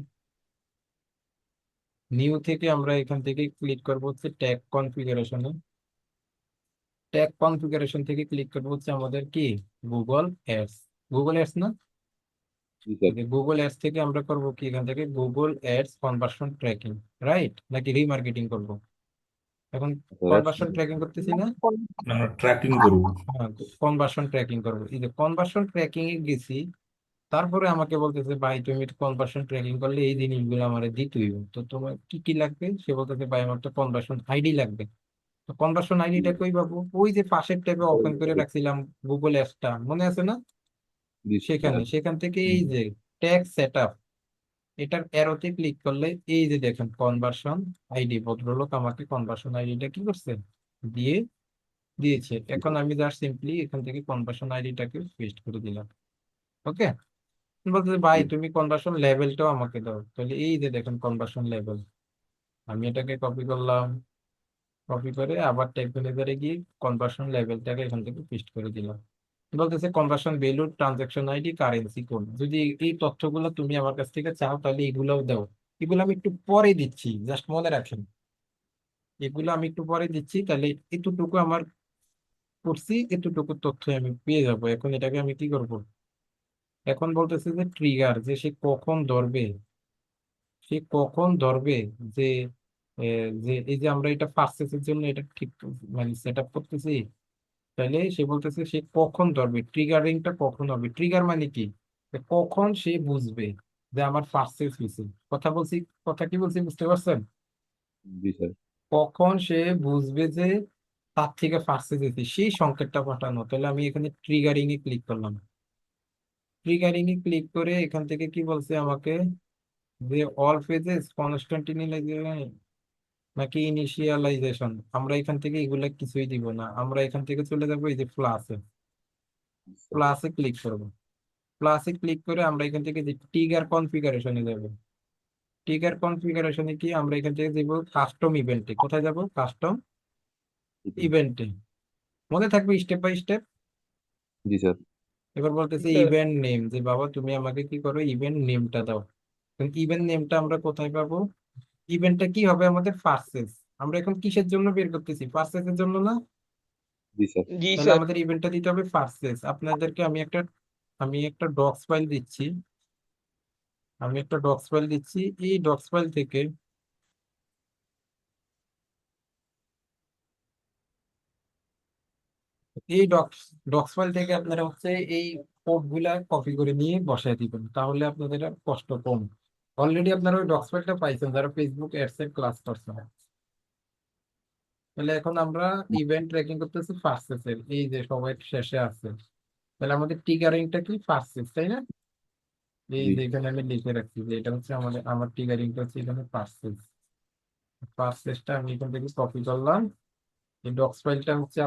নিউ থেকে আমরা এখান থেকে ক্লিক করব হচ্ছে ট্যাগ কনফিগারেশনে, ট্যাগ কনফিগারেশন থেকে ক্লিক করব হচ্ছে আমাদের কি, গুগল অ্যাডস। গুগল অ্যাডস না? জি স্যার। গুগল অ্যাডস থেকে আমরা করব কি, এখান থেকে Google ads conversion tracking, right নাকি রিমার্কেটিং করব? এখন কনভার্সন ট্র্যাকিং করতেছি না? আমরা ট্র্যাকিং করবো। হ্যাঁ, কনভার্সন ট্র্যাকিং করবো। এই যে কনভার্সন ট্র্যাকিং এ গেছি, তারপরে আমাকে বলতেছে ভাই তুমি কনভার্সন ট্র্যাকিং করলে এই জিনিসগুলো আমার দিতে হইব, তো তোমার কি কি লাগবে? সে বলতেছে ভাই আমার তো কনভার্সন আইডি লাগবে। তো কনভার্সন আইডিটা কই পাবো? ওই যে পাশের ট্যাবে ওপেন করে রাখছিলাম গুগল অ্যাপসটা, মনে আছে না? জি সেখানে, স্যার। সেখান থেকে এই যে ট্যাগ সেট আপ, এটার অ্যারোতে ক্লিক করলে এই যে দেখেন কনভার্সন আইডি, ভদ্রলোক আমাকে কনভার্সন আইডিটা কি করছে, দিয়ে দিয়েছে। এখন আমি জাস্ট সিম্পলি এখান থেকে কনভার্সন আইডিটাকে পেস্ট করে দিলাম। ওকে। বলতে ভাই তুমি কনভার্সন লেভেলটাও আমাকে দাও, তাহলে এই যে দেখেন কনভার্সন লেভেল, আমি এটাকে কপি করলাম, কপি করে আবার ট্যাগ ম্যানেজারে গিয়ে কনভার্সন লেভেলটাকে এখান থেকে পেস্ট করে দিলাম। বলতেছে conversion value, transaction ID, currency code, যদি এই তথ্যগুলো তুমি আমার কাছ থেকে চাও তাহলে এগুলোও দাও। এগুলো আমি একটু পরে দিচ্ছি, জাস্ট মনে রাখেন, এগুলো আমি একটু পরে দিচ্ছি। তাহলে এতটুকু আমার করছি, এতটুকু তথ্য আমি পেয়ে যাব। এখন এটাকে আমি কি করব? এখন বলতেছে যে ট্রিগার, যে সে কখন ধরবে, সে কখন ধরবে, যে যে এই যে আমরা এটা পার্সেসের জন্য এটা ঠিক মানে সেট আপ করতেছি, তাহলে সে বলতেছে সে কখন ধরবে, ট্রিগারিংটা কখন হবে। ট্রিগার মানে কি? যে কখন সে বুঝবে যে আমার পার্সেস হয়েছে। কথা বলছি, কথা কি বলছি বুঝতে পারছেন? জি স্যার। কখন সে বুঝবে যে তার থেকে পার্সেস হয়েছে, সেই সংকেতটা পাঠানো। তাহলে আমি এখানে ট্রিগারিং এ ক্লিক করলাম, ট্রিগারিং এ ক্লিক করে এখান থেকে কি বলছে আমাকে, যে অল পেজেস কনস্ট্যান্টলি নাকি ইনিশিয়ালাইজেশন, আমরা এখান থেকে এগুলা কিছুই দিব না, আমরা এখান থেকে চলে যাবো এই যে প্লাসে, প্লাসে ক্লিক করবো। প্লাসে ক্লিক করে আমরা এখান থেকে যে টিগার কনফিগারেশনে যাব, টিগার কনফিগারেশনে কি আমরা এখান থেকে যাব কাস্টম ইভেন্টে। কোথায় যাব? কাস্টম ইভেন্টে। মনে থাকবে স্টেপ বাই স্টেপ। জি স্যার। এবার জি বলতেছে স্যার ইভেন্ট নেম, যে বাবা তুমি আমাকে কি করো, ইভেন্ট নেমটা দাও। ইভেন্ট নেমটা আমরা কোথায় পাবো? ইভেন্টটা কি হবে আমাদের? পার্সেস। আমরা এখন কিসের জন্য বের করতেছি? পার্সেসের জন্য না? জি স্যার। জি তাহলে স্যার আমাদের ইভেন্টটা দিতে হবে পার্সেস। আপনাদেরকে আমি একটা ডক্স ফাইল দিচ্ছি, আমি একটা ডক্স ফাইল দিচ্ছি। এই ডক্স ফাইল থেকে, এই ডক্স ডক্স ফাইল থেকে আপনারা হচ্ছে এই কোড গুলা কপি করে নিয়ে বসায় দিবেন, তাহলে আপনাদের আর কষ্ট কম। অলরেডি আপনারা ওই ডক্স ফাইলটা পাইছেন যারা ফেসবুক অ্যাডস এর ক্লাস করছেন। তাহলে এখন আমরা ইভেন্ট ট্র্যাকিং করতেছি পার্সেসের, এই যে সবাই শেষে আছে। তাহলে আমাদের টিগারিংটা কি? পার্সেস, তাই না? এই জি। যে এখানে আমি লিখে রাখছি যে এটা হচ্ছে আমার টিগারিংটা হচ্ছে এখানে পার্সেস। পার্সেসটা আমি এখান থেকে কপি করলাম। এই ডক্স ফাইলটা হচ্ছে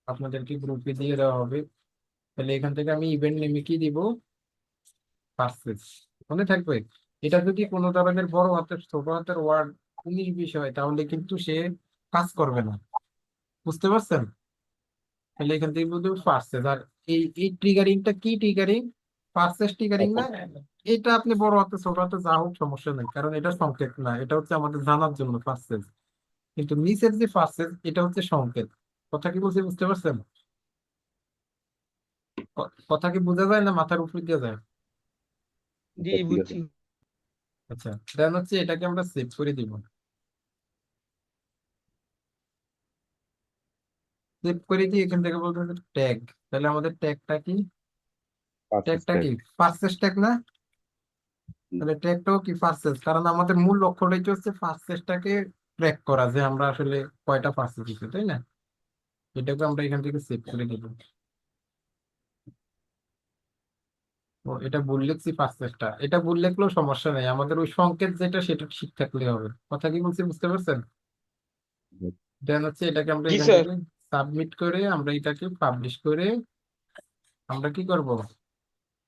আপনাদেরকে গ্রুপে দিয়ে দেওয়া হবে। তাহলে এখান থেকে আমি ইভেন্ট নেমে কি দিব? পার্সেস। মনে থাকবে, এটা যদি কোনো ধরনের বড় হাতের ছোট হাতের ওয়ার্ড 19-20 হয় তাহলে কিন্তু সে কাজ করবে না। বুঝতে পারছেন? তাহলে এখান থেকে বলতে পার্সেস। আর এই ট্রিগারিংটা কি ট্রিগারিং? পার্সেস ট্রিগারিং না? এটা আপনি বড় হাতে ছোট হাতে যা হোক সমস্যা নেই, কারণ এটা সংকেত না, এটা হচ্ছে আমাদের জানার জন্য পার্সেস। কিন্তু নিচের যে পার্সেস এটা হচ্ছে সংকেত। কথা কি বলছি বুঝতে পারছেন? কথা কি বোঝা যায় না মাথার উপর দিয়ে যায়? জি স্যার ঠিক আছে। বুঝছি আচ্ছা, দেন হচ্ছে এটাকে আমরা সেভ করে দিব। সেভ করে দিয়ে এখান থেকে বলতে হবে ট্যাগ। তাহলে আমাদের ট্যাগটা কি? পার্সেস ট্যাগটা ট্যাগ। কি? পার্সেস ট্যাগ না? তাহলে ট্র্যাকটাও কি পার্সেস, কারণ আমাদের মূল লক্ষ্যটাই কি হচ্ছে পার্সেসটাকে ট্র্যাক করা, যে আমরা আসলে কয়টা পার্সেস দিচ্ছি, তাই না? এটাকে আমরা এখান থেকে সেভ করে দেবো। ও, এটা ভুল লিখছি 5 চেষ্টা, এটা ভুল লিখলেও সমস্যা নেই, আমাদের ওই সংকেত যেটা সেটা ঠিক থাকলে হবে। কথা কি বলছি বুঝতে পারছেন? দেন হচ্ছে এটাকে আমরা জি এখান স্যার। থেকে সাবমিট করে আমরা এটাকে পাবলিশ করে আমরা কি করব,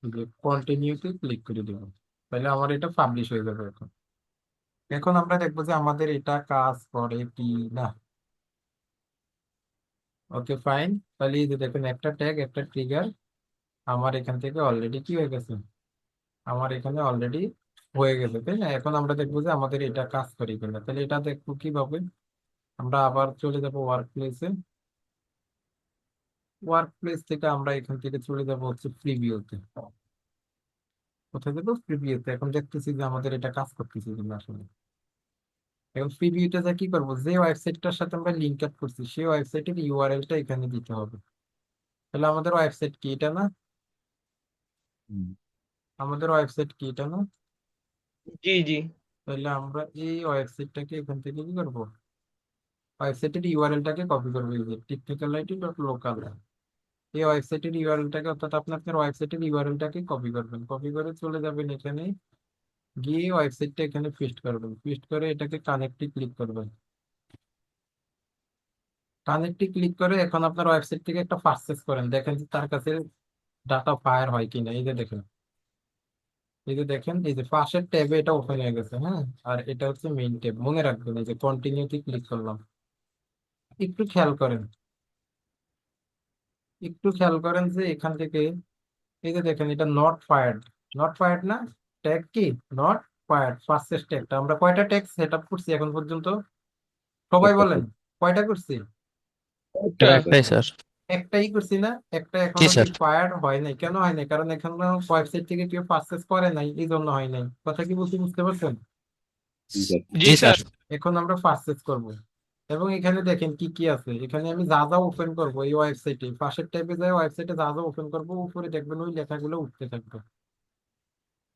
যে কন্টিনিউতে ক্লিক করে দেব, তাহলে আমার এটা পাবলিশ হয়ে যাবে। এখন এখন আমরা দেখবো যে আমাদের এটা কাজ করে কি না। ওকে ফাইন, তাহলে এই যে দেখেন একটা ট্যাগ একটা ট্রিগার আমার এখান থেকে অলরেডি কি হয়ে গেছে, আমার এখানে অলরেডি হয়ে গেছে, তাই না? এখন আমরা দেখবো যে আমাদের এটা কাজ করে কিনা, তাহলে এটা দেখবো কিভাবে। আমরা আবার চলে যাব ওয়ার্ক প্লেসে, ওয়ার্ক প্লেস থেকে আমরা এখান থেকে চলে যাব হচ্ছে প্রিভিউতে। কোথায় যাবো? প্রিভিউতে। এখন দেখতেছি যে আমাদের এটা কাজ করতেছে কিনা আসলে। এখন প্রিভিউতে যা কি করবো, যে ওয়েবসাইটটার সাথে আমরা লিঙ্ক আপ করছি সেই ওয়েবসাইটের ইউআরএলটা এখানে দিতে হবে। তাহলে আমাদের ওয়েবসাইট কি এটা না? আমাদের ওয়েবসাইট কি এটা না? জি জি। তাহলে আমরা এই ওয়েবসাইটটাকে এখান থেকে কি করবো, ওয়েবসাইটের ইউআরএলটাকে কপি করবো, এই যে technicality.local, এই ওয়েবসাইটের ইউআরএলটাকে, অর্থাৎ আপনি আপনার ওয়েবসাইটের ইউআরএলটাকে কপি করবেন, কপি করে চলে যাবেন এখানে, গিয়ে ওয়েবসাইটটা এখানে পেস্ট করবেন, পেস্ট করে এটাকে কানেক্টে ক্লিক করবেন। কানেক্টে ক্লিক করে এখন আপনার ওয়েবসাইট থেকে একটা পারচেস করেন, দেখেন যে তার কাছে ডাটা ফায়ার হয় কিনা। এই যে দেখেন, এই যে দেখেন, এই যে পাশের ট্যাবে এটা ওপেন হয়ে গেছে, হ্যাঁ। আর এটা হচ্ছে মেইন ট্যাব, মনে রাখবেন। এই যে কন্টিনিউতে ক্লিক করলাম, একটু খেয়াল করেন, একটু খেয়াল করেন যে এখান থেকে এই যে দেখেন এটা নট ফায়ার্ড, নট ফায়ার্ড না, ট্যাগ কি নট ফায়ার্ড, ফার্স্ট ট্যাগটা আমরা কয়টা ট্যাগ সেট আপ করছি এখন পর্যন্ত সবাই একটা বলেন, কয়টা করছি? একটা স্যার। একটাই স্যার। একটাই করছি না? একটা জি এখনো কি স্যার। ফায়ার হয় নাই? কেন হয় নাই? কারণ এখনো ওয়েবসাইট থেকে কেউ পারচেস করে নাই, এই জন্য হয় নাই। কথা কি বলছি বুঝতে পারছেন? জি স্যার। জি জি স্যার। স্যার। এখন আমরা পারচেস করব, এবং এখানে দেখেন কি কি আছে। এখানে আমি যা যা ওপেন করবো এই ওয়েবসাইটে, পাশের টাইপে যাই ওয়েবসাইটে যা যা ওপেন করবো উপরে দেখবেন ওই লেখাগুলো উঠতে থাকবে,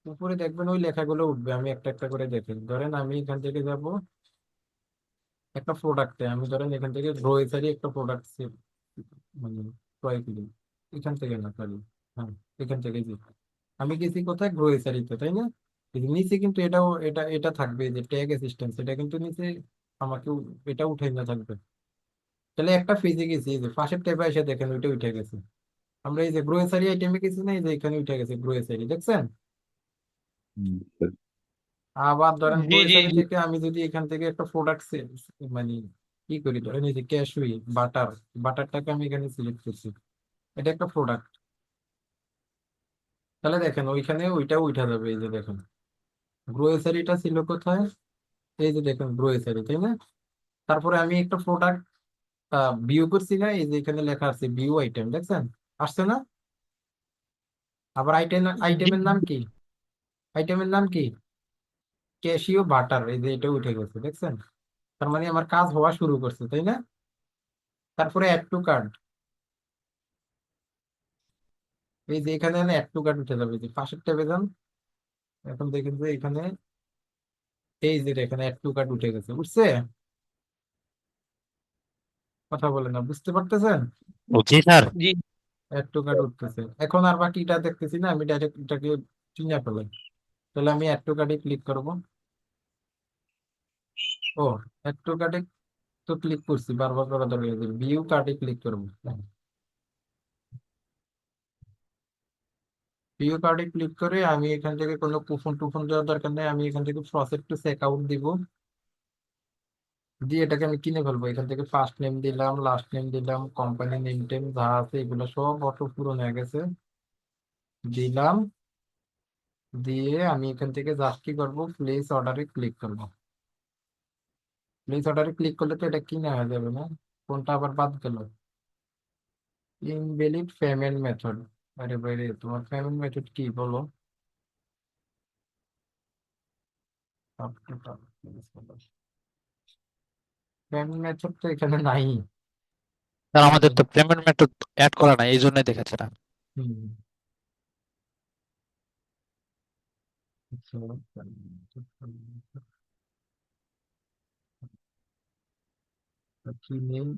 উপরে দেখবেন ওই লেখাগুলো উঠবে। আমি একটা একটা করে দেখি, ধরেন আমি এখান থেকে যাব একটা প্রোডাক্টে, আমি ধরেন এখান থেকে গ্রোসারি একটা প্রোডাক্ট মানে ক্রয় করি, এখান থেকে না সরি, হ্যাঁ এখান থেকে যে আমি গেছি কোথায়, গ্রোসারিতে, তাই না? এই যে নিচে কিন্তু এটাও এটা এটা থাকবে, এই যে ট্যাগ অ্যাসিস্ট্যান্স, এটা কিন্তু নিচে আমাকে এটা উঠাই না থাকবে। তাহলে একটা পেজে গেছি, এই যে পাশের ট্যাবে এসে দেখেন ওইটা উঠে গেছে। আমরা এই যে গ্রোসারি আইটেমে গেছি না, এই যে এখানে উঠে গেছে গ্রোসারি, দেখছেন? স্যার। আবার ধরেন জি জি গ্রোসারি জি। থেকে আমি যদি এখান থেকে একটা প্রোডাক্ট মানে কি করি, ধরেন এই যে ক্যাশুই বাটার, বাটারটাকে আমি এখানে সিলেক্ট করছি, এটা একটা প্রোডাক্ট। তাহলে দেখেন ওইখানে ওইটা উঠা যাবে, এই যে দেখেন গ্রোসারিটা ছিল কোথায়, এই যে দেখেন গ্রোসারি, তাই না? তারপরে আমি একটা প্রোডাক্ট ভিউ করছি না, এই যে এখানে লেখা আছে ভিউ আইটেম, দেখছেন আসছে না? আবার জি আইটেমের নাম কি, আইটেমের নাম কি, ক্যাশিও বাটার, এই যে এটা উঠে গেছে, দেখছেন? তার মানে আমার কাজ হওয়া শুরু করছে, তাই না? তারপরে অ্যাড টু কার্ট, এই যে এখানে অ্যাড টু কার্ট উঠে যাবে, এই যে পাশের ট্যাবে যান, এখন দেখেন যে এখানে এই যে এখানে অ্যাড টু কার্ট উঠে গেছে, উঠছে? কথা বলে না, বুঝতে পারতেছেন? জি স্যার। জি। অ্যাড টু কার্ট উঠতেছে। এখন আর বাকিটা দেখতেছি না, আমি ডাইরেক্ট এটাকে চিনে ফেলাই। তাহলে আমি অ্যাড টু কার্টে ক্লিক করব। ও, অ্যাড টু কার্টে তো ক্লিক করছি, বারবার করা দরকার নেই, ভিউ কার্টে ক্লিক করবো। ভিউ কার্ডে ক্লিক করে আমি এখান থেকে কোনো কুপন টুপন দেওয়ার দরকার নেই, আমি এখান থেকে প্রসেস টু চেক আউট দিব, দিয়ে এটাকে আমি কিনে ফেলবো। এখান থেকে ফার্স্ট নেম দিলাম, লাস্ট নেম দিলাম, কোম্পানি নেম টেম যা আছে এগুলো সব অটো পূরণ হয়ে গেছে, দিলাম। দিয়ে আমি এখান থেকে জাস্ট কি করবো, প্লেস অর্ডারে ক্লিক করবো। প্লেস অর্ডারে ক্লিক করলে তো এটা কিনে হয়ে যাবে না? কোনটা আবার বাদ গেল, ইনভ্যালিড পেমেন্ট মেথড। আরে বাইরে, তোমার পেমেন্ট মেথড কি বলো? পেমেন্ট মেথড তো এখানে নাই। স্যার আমাদের তো পেমেন্ট মেথড অ্যাড করা নাই, এই জন্যই দেখাচ্ছে না। হুম, কি name,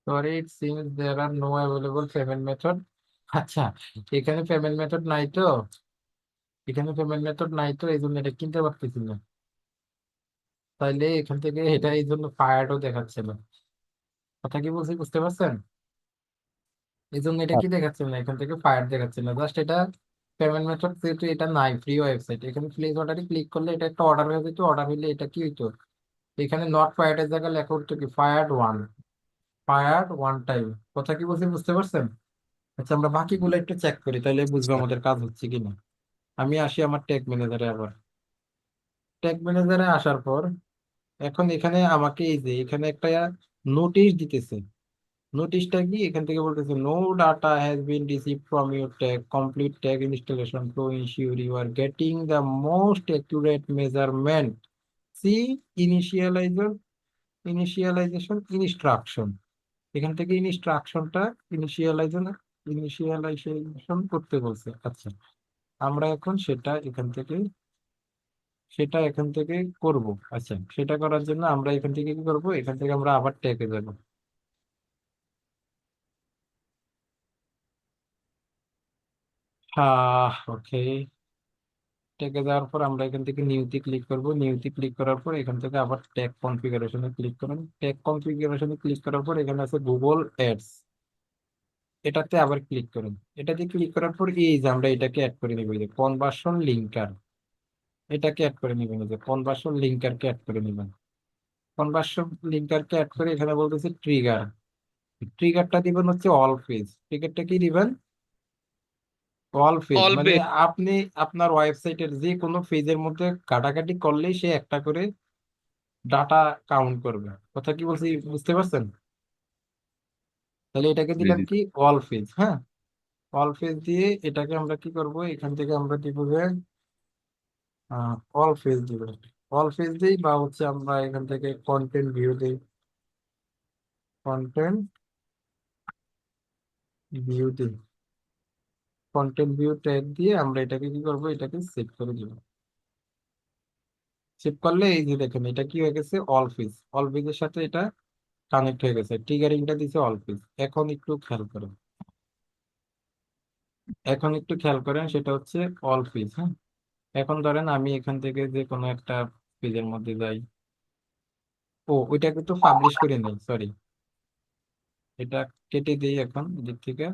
sorry it seems there are no available payment method. আচ্ছা, এখানে পেমেন্ট মেথড নাই তো, এই জন্য এটা কিনতে পারতেছি না। তাইলে এখান থেকে এটা এই জন্য ফায়ারও দেখাচ্ছে না। কথা কি বলছি বুঝতে পারছেন? এই জন্য এটা কি দেখাচ্ছে না, এখান থেকে ফায়ার দেখাচ্ছে না, জাস্ট এটা পেমেন্ট মেথড যেহেতু এটা নাই, ফ্রি ওয়েবসাইট, এখানে প্লেস অর্ডারে ক্লিক করলে এটা একটা অর্ডার হয়ে যেত, অর্ডার হইলে এটা কি হইতো, এখানে নট ফায়ার্ড এর জায়গায় লেখা উঠতো কি ফায়ার্ড ওয়ান টাইম। কথা কি বলছি বুঝতে পারছেন? আচ্ছা, আমরা বাকিগুলো একটু চেক করি, তাহলে বুঝবো আমাদের কাজ হচ্ছে কিনা। আমি আসি আমার ট্যাগ ম্যানেজারে, আবার ট্যাগ ম্যানেজারে আসার পর এখন এখানে আমাকে এই যে এখানে একটা নোটিশ দিতেছে। নোটিশটা কি, এখান থেকে বলতেছে no data has been received from your tag, complete tag installation to ensure you are getting the most accurate measurement, see initializer initialization instruction. এখান থেকে ইনিশিয়ালাইজেশন করতে বলছে। আচ্ছা, আমরা এখন সেটা এখান থেকে করব। আচ্ছা, সেটা করার জন্য আমরা এখান থেকে কি করব, এখান থেকে আমরা আবার ট্যাগে যাব। ওকে, ট্যাগে যাওয়ার পর আমরা এখান থেকে নিউতে ক্লিক করব। নিউতে ক্লিক করার পর এখান থেকে আবার ট্যাগ কনফিগারেশনে ক্লিক করুন। ট্যাগ কনফিগারেশনে ক্লিক করার পর এখানে আছে গুগল অ্যাডস, এটাতে আবার ক্লিক করুন। এটাতে ক্লিক করার পর এই যে আমরা এটাকে অ্যাড করে নিব, এই যে কনভার্সন লিঙ্কার, এটাকে অ্যাড করে নিবেন, এই যে কনভার্সন লিঙ্কারকে অ্যাড করে নিবেন। কনভার্সন লিঙ্কারকে অ্যাড করে এখানে বলতেছে ট্রিগার, ট্রিগারটা দিবেন হচ্ছে অল পেজ। ট্রিগারটা কি দিবেন? অল পেজ, অল মানে পেজ। আপনি আপনার ওয়েবসাইটের যে কোনো পেজের মধ্যে কাটাকাটি করলেই সে একটা করে ডাটা কাউন্ট করবে। কথা কি বলছি বুঝতে পারছেন? তাহলে এটাকে জি দিলাম জি। কি অল পেজ। হ্যাঁ, অল পেজ দিয়ে এটাকে আমরা কি করব, এখান থেকে আমরা দিব যে অল পেজ দিব। অল পেজ দিই বা হচ্ছে আমরা এখান থেকে কন্টেন্ট ভিউ দিই, কন্টেন্ট ভিউ দিই, কন্টেন্ট ভিউ ট্যাগ দিয়ে আমরা এটাকে কি করব, এটাকে সেভ করে দিব। সেভ করলে এই যে দেখেন এটা কি হয়ে গেছে, অল পেজের সাথে এটা কানেক্ট হয়ে গেছে, ট্রিগারিংটা দিছে অল পেজ। এখন একটু খেয়াল করেন সেটা হচ্ছে অল পেজ। হ্যাঁ, এখন ধরেন আমি এখান থেকে যে কোনো একটা পেজের মধ্যে যাই, ওইটাকে তো পাবলিশ করে নেই, সরি, এটা কেটে দিই এখন এদিক থেকে।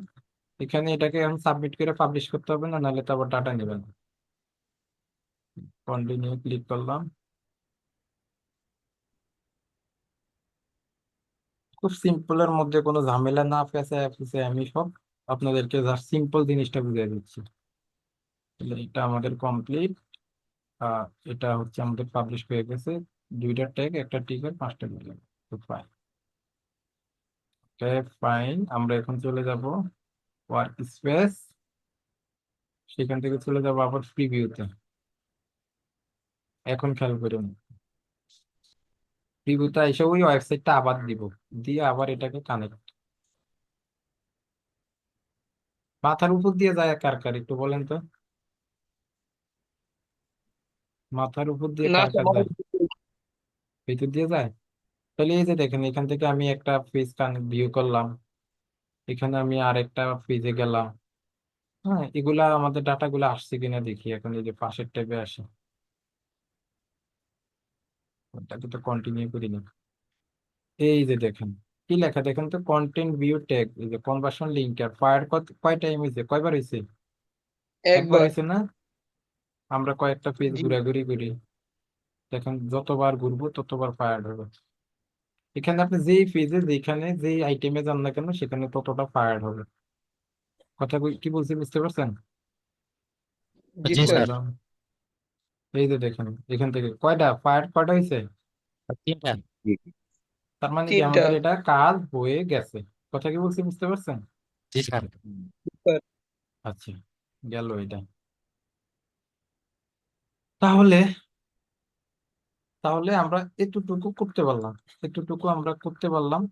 এখানে এটাকে এখন সাবমিট করে পাবলিশ করতে হবে না, নাহলে তো আবার ডাটা নেবেন। কন্টিনিউ ক্লিক করলাম। খুব সিম্পলের মধ্যে কোনো ঝামেলা না ফেঁসে ফেঁসে আমি সব আপনাদেরকে জাস্ট সিম্পল জিনিসটা বুঝিয়ে দিচ্ছি। তাহলে এটা আমাদের কমপ্লিট। আহ এটা হচ্ছে আমাদের পাবলিশ হয়ে গেছে, দুইটা ট্যাগ, একটা টিকার, পাঁচটা মিলিয়ন। তো ফাইন, ফাইন। আমরা এখন চলে যাব ওয়ার্ক স্পেস, সেখান থেকে চলে যাব আবার প্রিভিউতে। এখন খেয়াল করুন, প্রিভিউতে এসে ওই ওয়েবসাইটটা আবার দিব, দিয়ে আবার এটাকে কানেক্ট। মাথার উপর দিয়ে যায় কার কার একটু বলেন তো, মাথার উপর দিয়ে না কার স্যার, কার যায়? ভিতর দিয়ে যায়। তাহলে এই যে দেখেন এখান থেকে আমি একটা পেজ কানেক্ট ভিউ করলাম, এখানে আমি আরেকটা পেজে গেলাম। হ্যাঁ, এগুলা আমাদের ডাটাগুলো আসছে কিনা দেখি। এখন এই যে পাশের ট্যাবে আসে, ওটাকে তো কন্টিনিউ করিনি। এই যে দেখেন কি লেখা, দেখেন তো, কন্টেন্ট ভিউ ট্যাগ, এই যে কনভার্সন লিঙ্ক আর ফায়ার কয় টাইম হয়েছে, কয়বার হয়েছে? একবার একবার। হয়েছে না? আমরা কয়েকটা পেজ জি। ঘোরাঘুরি করি, দেখেন যতবার ঘুরবো ততবার ফায়ার হবে। এখানে আপনি যেই পেজে যেখানে যেই আইটেমে যান না কেন সেখানে ততটা ফায়ার হবে। কথা কি বলছি বুঝতে পারছেন? জি জি স্যার। স্যার। একদম। এই যে দেখেন এখান থেকে কয়টা হয়েছে। তিনটা। জি জি। তার মানে কি তিনটা। আমাদের এটা কাজ হয়ে গেছে। কথা কি বলছি বুঝতে পারছেন? জি স্যার। হুম, স্যার। আচ্ছা, গেল এটা। তাহলে তাহলে আমরা এতটুকু করতে পারলাম, এতটুকু আমরা করতে পারলাম,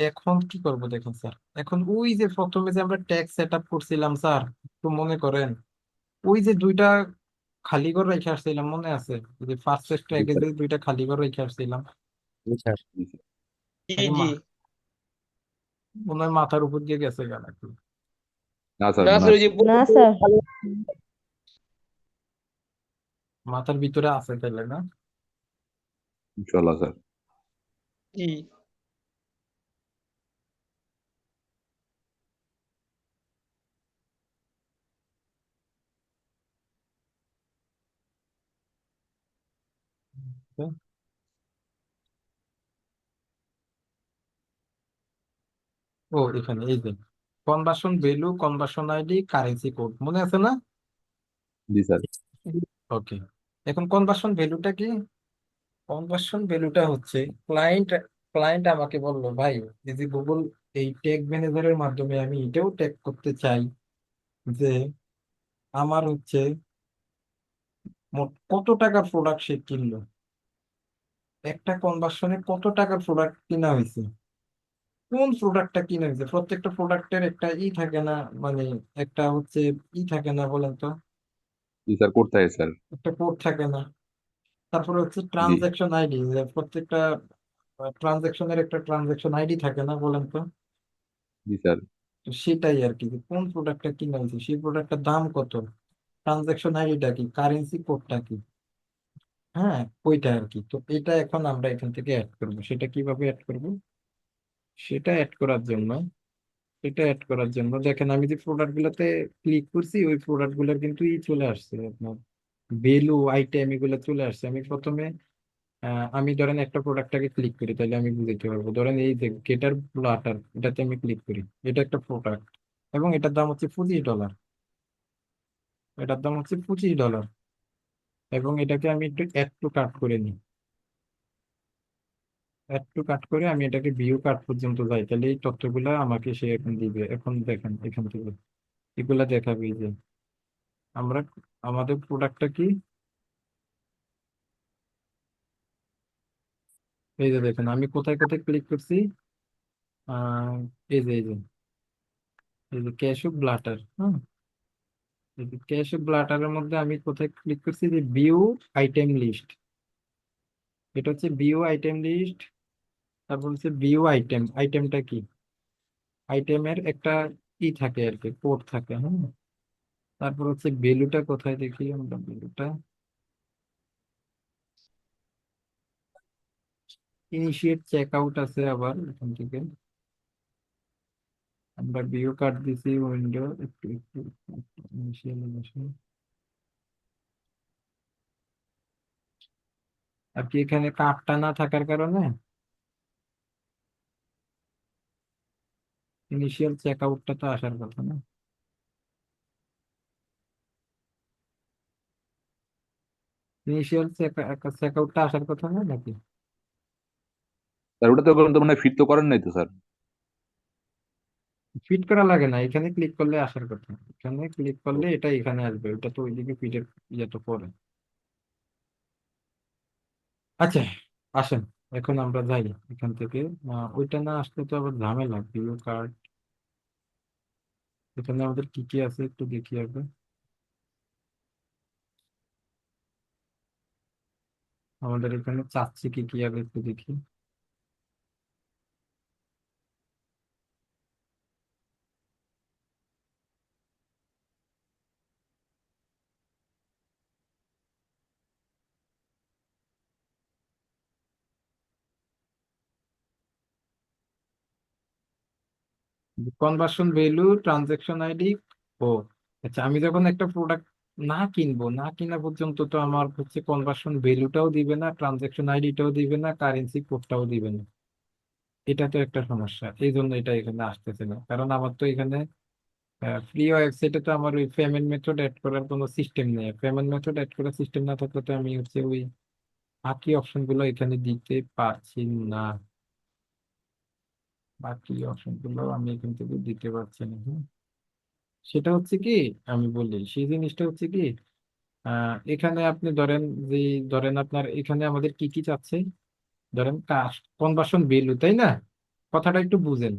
এখন কি করব দেখেন স্যার। এখন ওই যে প্রথমে যে আমরা ট্যাক্স সেট আপ করছিলাম স্যার, একটু মনে করেন, ওই যে দুইটা খালি ঘর রেখে আসছিলাম মনে আছে, ওই যে ফার্স্ট জি ট্যাগে স্যার, যে দুইটা খালি ঘর রেখে আসছিলাম, জি স্যার। জি স্যার। জি নাকি জি। মনে হয় মাথার উপর দিয়ে গেছে গা নাকি? না স্যার না মনে স্যার, হয় ওই যে না স্যার। মাথার ভিতরে আছে তাইলে না? ইনশাল্লাহ স্যার। জি। ও এখানে এই যে conversion value, conversion ID, currency code মনে আছে না? জি স্যার। ওকে, এখন কনভার্সন ভ্যালুটা কি? কনভার্সন ভ্যালুটা হচ্ছে ক্লায়েন্ট ক্লায়েন্ট আমাকে বললো, ভাই এই যে গুগল এই ট্যাগ ম্যানেজারের মাধ্যমে আমি এটাও ট্যাগ করতে চাই যে আমার হচ্ছে মোট কত টাকার প্রোডাক্ট সে কিনলো, একটা কনভার্সনে কত টাকার প্রোডাক্ট কিনা হয়েছে, কোন প্রোডাক্টটা কিনা হয়েছে। প্রত্যেকটা প্রোডাক্টের একটা ই থাকে না, মানে একটা হচ্ছে ই থাকে না বলেন তো, জি স্যার করতে হয় স্যার। একটা কোড থাকে না। তারপরে হচ্ছে জি। ট্রানজাকশন আইডি, প্রত্যেকটা ট্রানজাকশনের একটা ট্রানজাকশন আইডি থাকে না বলেন তো। জি স্যার। তো সেটাই আর কি, যে কোন প্রোডাক্টটা কিনা হয়েছে, সেই প্রোডাক্টটার দাম কত, ট্রানজাকশন আইডিটা কি, কারেন্সি কোডটা কি, হ্যাঁ ওইটা আর কি। তো এটা এখন আমরা এখান থেকে অ্যাড করবো। সেটা কিভাবে অ্যাড করব? সেটা অ্যাড করার জন্য এটা অ্যাড করার জন্য দেখেন, আমি যে প্রোডাক্ট গুলোতে ক্লিক করছি ওই প্রোডাক্ট গুলোর কিন্তু ই চলে আসছে আপনার, ভ্যালু আইটেম এগুলো চলে আসছে। আমি প্রথমে আমি ধরেন একটা প্রোডাক্টটাকে ক্লিক করি, তাহলে আমি বুঝতে পারবো। ধরেন এই যে গেটার ব্লাটার, এটাতে আমি ক্লিক করি, এটা একটা প্রোডাক্ট এবং এটার দাম হচ্ছে $25, এটার দাম হচ্ছে $25। এবং এটাকে আমি একটু অ্যাড টু কার্ট করে নিই, অ্যাড টু কার্ট করে আমি এটাকে ভিউ কার্ট পর্যন্ত যাই, তাহলে এই তথ্যগুলো আমাকে সে এখন দিবে। এখন দেখেন এখান থেকে এগুলা দেখাবে এই যে আমরা আমাদের প্রোডাক্টটা কি, এই যে দেখেন আমি কোথায় কোথায় ক্লিক করছি। আহ এই যে ক্যাশু ব্লাটার, হ্যাঁ এই যে ক্যাশু ব্লাটারের মধ্যে আমি কোথায় ক্লিক করছি, যে ভিউ আইটেম লিস্ট, এটা হচ্ছে ভিউ আইটেম লিস্ট। তারপর হচ্ছে ভিউ আইটেম, আইটেমটা কি, আইটেমের একটা ই থাকে আর কি, কোড থাকে, হ্যাঁ। তারপর হচ্ছে ভ্যালুটা কোথায় দেখি আমরা, ভ্যালুটা ইনিশিয়েট চেক আউট আছে আবার এখান থেকে। আমরা ভিউ কার্ড দিছি, উইন্ডো একটু একটু ইনিশিয়ালাইজেশন। আর কি এখানে কার্ডটা না থাকার কারণে ইনিশিয়াল চেক আউটটা তো আসার কথা না। ইনিশিয়াল চেক আউটটা আসার কথা না নাকি? স্যার ওটা তো এখন তো মানে ফিট তো করেন নাই তো স্যার। ফিট করা লাগে না, এখানে ক্লিক করলে আসার কথা, এখানে ক্লিক করলে এটা এখানে আসবে, ওটা তো ওইদিকে ফিটের ইয়ে তো করে। আচ্ছা আসেন, এখন আমরা যাই এখান থেকে। ওইটা না আসলে তো আবার ঝামেলা। ভিউ কার্ড, এখানে আমাদের কি কি আছে একটু দেখি আগে। আমাদের এখানে চাচ্ছি কি কি আগে একটু দেখি। Conversion value, transaction ID. ও আচ্ছা, আমি যখন একটা প্রোডাক্ট না কিনবো, না কিনা পর্যন্ত তো আমার হচ্ছে কনভার্সন ভ্যালুটাও দিবে না, ট্রানজাকশন আইডিটাও দিবে না, কারেন্সি কোডটাও দিবে না। এটা তো একটা সমস্যা, এই জন্য এটা এখানে আসতেছে না। কারণ আমার তো এখানে ফ্রি ওয়েবসাইটে তো আমার ওই পেমেন্ট মেথড অ্যাড করার কোনো সিস্টেম নেই। পেমেন্ট মেথড অ্যাড করার সিস্টেম না থাকলে তো আমি হচ্ছে ওই বাকি অপশন গুলো এখানে দিতে পারছি না। বাকি অপশন গুলো আমি এখান থেকে দিতে পারছি না, হ্যাঁ। সেটা হচ্ছে কি, আমি বলি সেই জিনিসটা হচ্ছে কি, এখানে আপনি ধরেন যে, ধরেন আপনার এখানে আমাদের কি কি চাচ্ছে, ধরেন কাস্ট কনভার্সন ভ্যালু, তাই না? কথাটা একটু বুঝেন।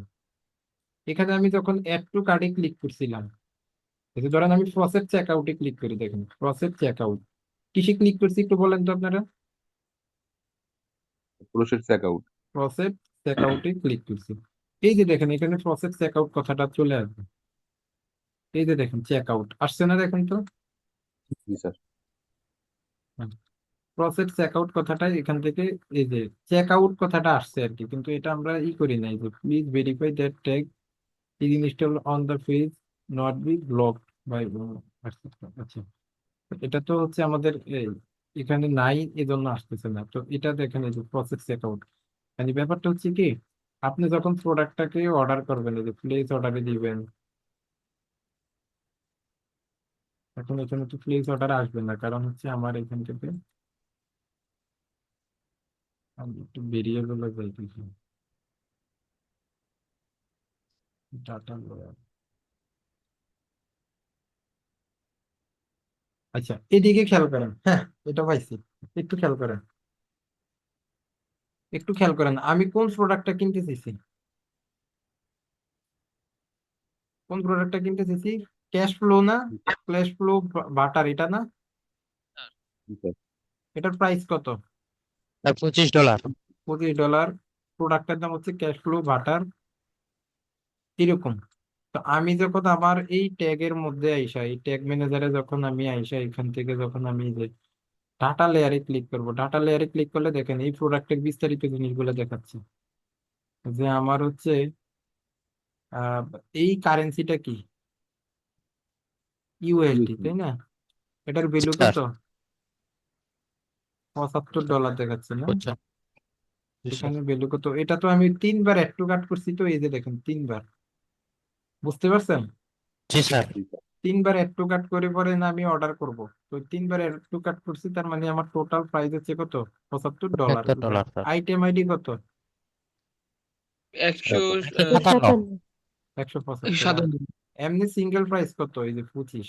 এখানে আমি যখন অ্যাড টু কার্ডে ক্লিক করছিলাম, এই যে ধরেন আমি প্রসেস চেক আউটে ক্লিক করি, দেখেন প্রসেস চেক আউট কিসে ক্লিক করছি একটু বলেন তো আপনারা। Process check out. Process check আউটে ক্লিক করছি। এই যে দেখেন এখানে প্রসেস চেক আউট কথাটা চলে আসবে। এই যে দেখেন চেক আউট আসছে না, দেখেন তো। জি স্যার। প্রসেস চেক আউট কথাটা এখান থেকে এই যে চেক আউট কথাটা আসছে আর কি, কিন্তু এটা আমরা করি নাই যে please verify that tag is install on the page not be blocked by. আচ্ছা, এটা তো হচ্ছে আমাদের এখানে নাই, এজন্য আসতেছে না। তো এটা দেখেন এই যে প্রসেস চেক আউট, মানে ব্যাপারটা হচ্ছে কি, আপনি যখন প্রোডাক্টটাকে অর্ডার করবেন, এই যে প্লেস অর্ডারে দিবেন, এখন এখানে তো প্লেস অর্ডার আসবে না, কারণ হচ্ছে আমার এখান থেকে আমি একটু বেরিয়ে গেলে যাইতেছি ডাটা। আচ্ছা, এদিকে খেয়াল করেন, হ্যাঁ এটা পাইছি। একটু খেয়াল করেন, একটু খেয়াল করেন, আমি কোন প্রোডাক্টটা কিনতে চাইছি, কোন প্রোডাক্টটা কিনতে চাইছি? ক্যাশ ফ্লো না? ক্যাশ ফ্লো বাটার, এটা না? জি স্যার। এটার প্রাইস কত? আর $25। $25। প্রোডাক্টের দাম হচ্ছে ক্যাশ ফ্লো বাটার, এরকম। তো আমি যখন আমার এই ট্যাগের মধ্যে আইসা, এই ট্যাগ ম্যানেজারে যখন আমি আইসা, এখান থেকে যখন আমি যে ডাটা লেয়ারে ক্লিক করব, ডাটা লেয়ারে ক্লিক করলে দেখেন এই প্রোডাক্টের বিস্তারিত জিনিসগুলো দেখাচ্ছে, যে আমার হচ্ছে আহ এই কারেন্সিটা কি, ইউএসডি, ইউএসডি। তাই না? এটার ভ্যালু স্যার কত? $75 দেখাচ্ছে না? বুঝছেন? জি স্যার। এখানে ভ্যালু কত? এটা তো আমি 3বার অ্যাড টু কার্ট করছি, তো এই যে দেখেন 3বার, বুঝতে পারছেন? জি স্যার। জি স্যার। 3বার অ্যাড টু কার্ট করে পরে না আমি অর্ডার করব, তো 3বার অ্যাড টু কার্ট করছি, তার মানে আমার টোটাল প্রাইস হচ্ছে কত? $75। $75 স্যার। আইটেম আইডি কত? 100 157। 175। 57 এমনি সিঙ্গেল প্রাইস কত? এই যে 25,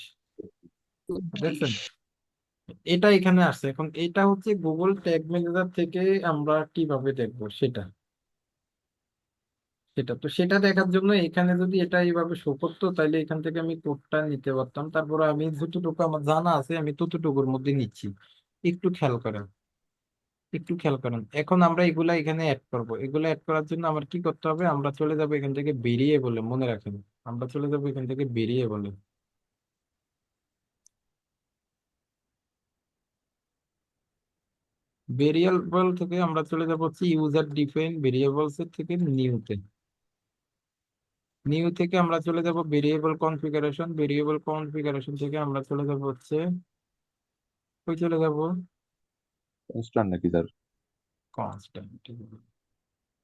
দেখছেন? এটা এখানে আসছে। এখন এটা হচ্ছে গুগল ট্যাগ ম্যানেজার থেকে আমরা কিভাবে দেখবো সেটা, সেটা তো সেটা দেখার জন্য এখানে যদি এটা এইভাবে শো করতো, তাহলে এখান থেকে আমি কোডটা নিতে পারতাম, তারপরে আমি যতটুকু আমার জানা আছে আমি ততটুকুর মধ্যে নিচ্ছি। একটু খেয়াল করেন, একটু খেয়াল করেন, এখন আমরা এগুলা এখানে অ্যাড করব। এগুলা অ্যাড করার জন্য আমার কি করতে হবে? আমরা চলে যাব এখান থেকে বেরিয়ে বলে, মনে রাখেন, আমরা চলে যাব এখান থেকে বেরিয়ে বলে। ভেরিয়েবল থেকে আমরা চলে যাব হচ্ছে ইউজার ডিফাইন ভেরিয়েবলস এর থেকে নিউতে। নিউ থেকে আমরা চলে যাব ভেরিয়েবল কনফিগারেশন, ভেরিয়েবল কনফিগারেশন থেকে আমরা চলে যাব হচ্ছে, কই চলে যাব? কনস্ট্যান্ট নাকি স্যার? কনস্ট্যান্ট।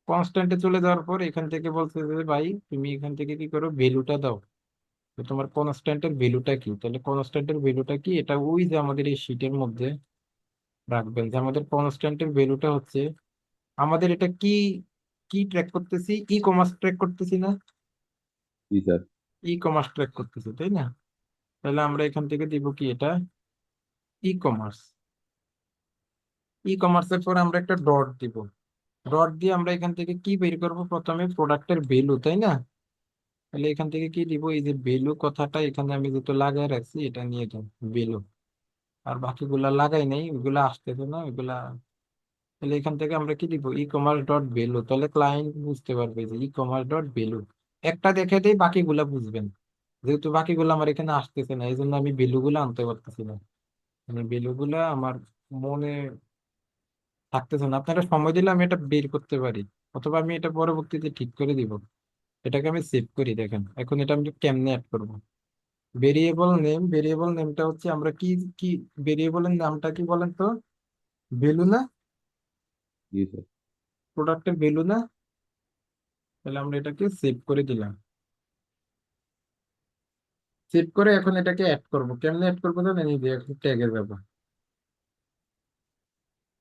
কনস্ট্যান্টে চলে যাওয়ার পর এখান থেকে বলছে যে ভাই তুমি এখান থেকে কি করো, ভ্যালুটা দাও। তো তোমার কনস্ট্যান্টের ভ্যালুটা কি? তাহলে কনস্ট্যান্টের ভ্যালুটা কি, এটা ওই যে আমাদের এই শীটের মধ্যে রাখবেন, যে আমাদের কনস্ট্যান্টের ভ্যালুটা হচ্ছে, আমাদের এটা কি, কি ট্র্যাক করতেছি? ই কমার্স ট্র্যাক করতেছি না? জি স্যার। ই কমার্স ট্র্যাক করতেছি, তাই না? তাহলে আমরা এখান থেকে দিব কি, এটা ই কমার্স। ই কমার্সের পর আমরা একটা ডট দিব, ডট দিয়ে আমরা এখান থেকে কি বের করব? প্রথমে প্রোডাক্টের ভ্যালু, তাই না? তাহলে এখান থেকে কি দিব? এই যে ভ্যালু কথাটা এখানে আমি যেহেতু লাগাই রাখছি, এটা নিয়ে যাই ভ্যালু। আর বাকিগুলা লাগাই নাই, ওইগুলা আসতেছে না ওইগুলা। তাহলে এখান থেকে আমরা কি দিব? E commerce dot value. তাহলে ক্লায়েন্ট বুঝতে পারবে যে ই কমার্স ডট ভ্যালু। একটা দেখে দেই, বাকিগুলা বুঝবেন। যেহেতু বাকিগুলো আমার এখানে আসতেছে না, এই জন্য আমি ভ্যালু গুলো আনতে পারতেছি না, মানে ভ্যালু গুলা আমার মনে থাকতেছে না। আপনারা সময় দিলে আমি এটা বের করতে পারি, অথবা আমি এটা পরবর্তীতে ঠিক করে দিব। এটাকে আমি সেভ করি, দেখেন এখন এটা আমি কেমনে অ্যাড করব। ভেরিয়েবল নেম, ভেরিয়েবল নেমটা হচ্ছে আমরা কি, কি ভেরিয়েবলের নামটা কি বলেন তো? ভ্যালু না? জি স্যার। প্রোডাক্টের ভ্যালু না? তাহলে আমরা এটাকে সেভ করে দিলাম। সেভ করে এখন এটাকে অ্যাড করব, কেমনে অ্যাড করবো জানেন? এই যে এখন ট্যাগে যাব,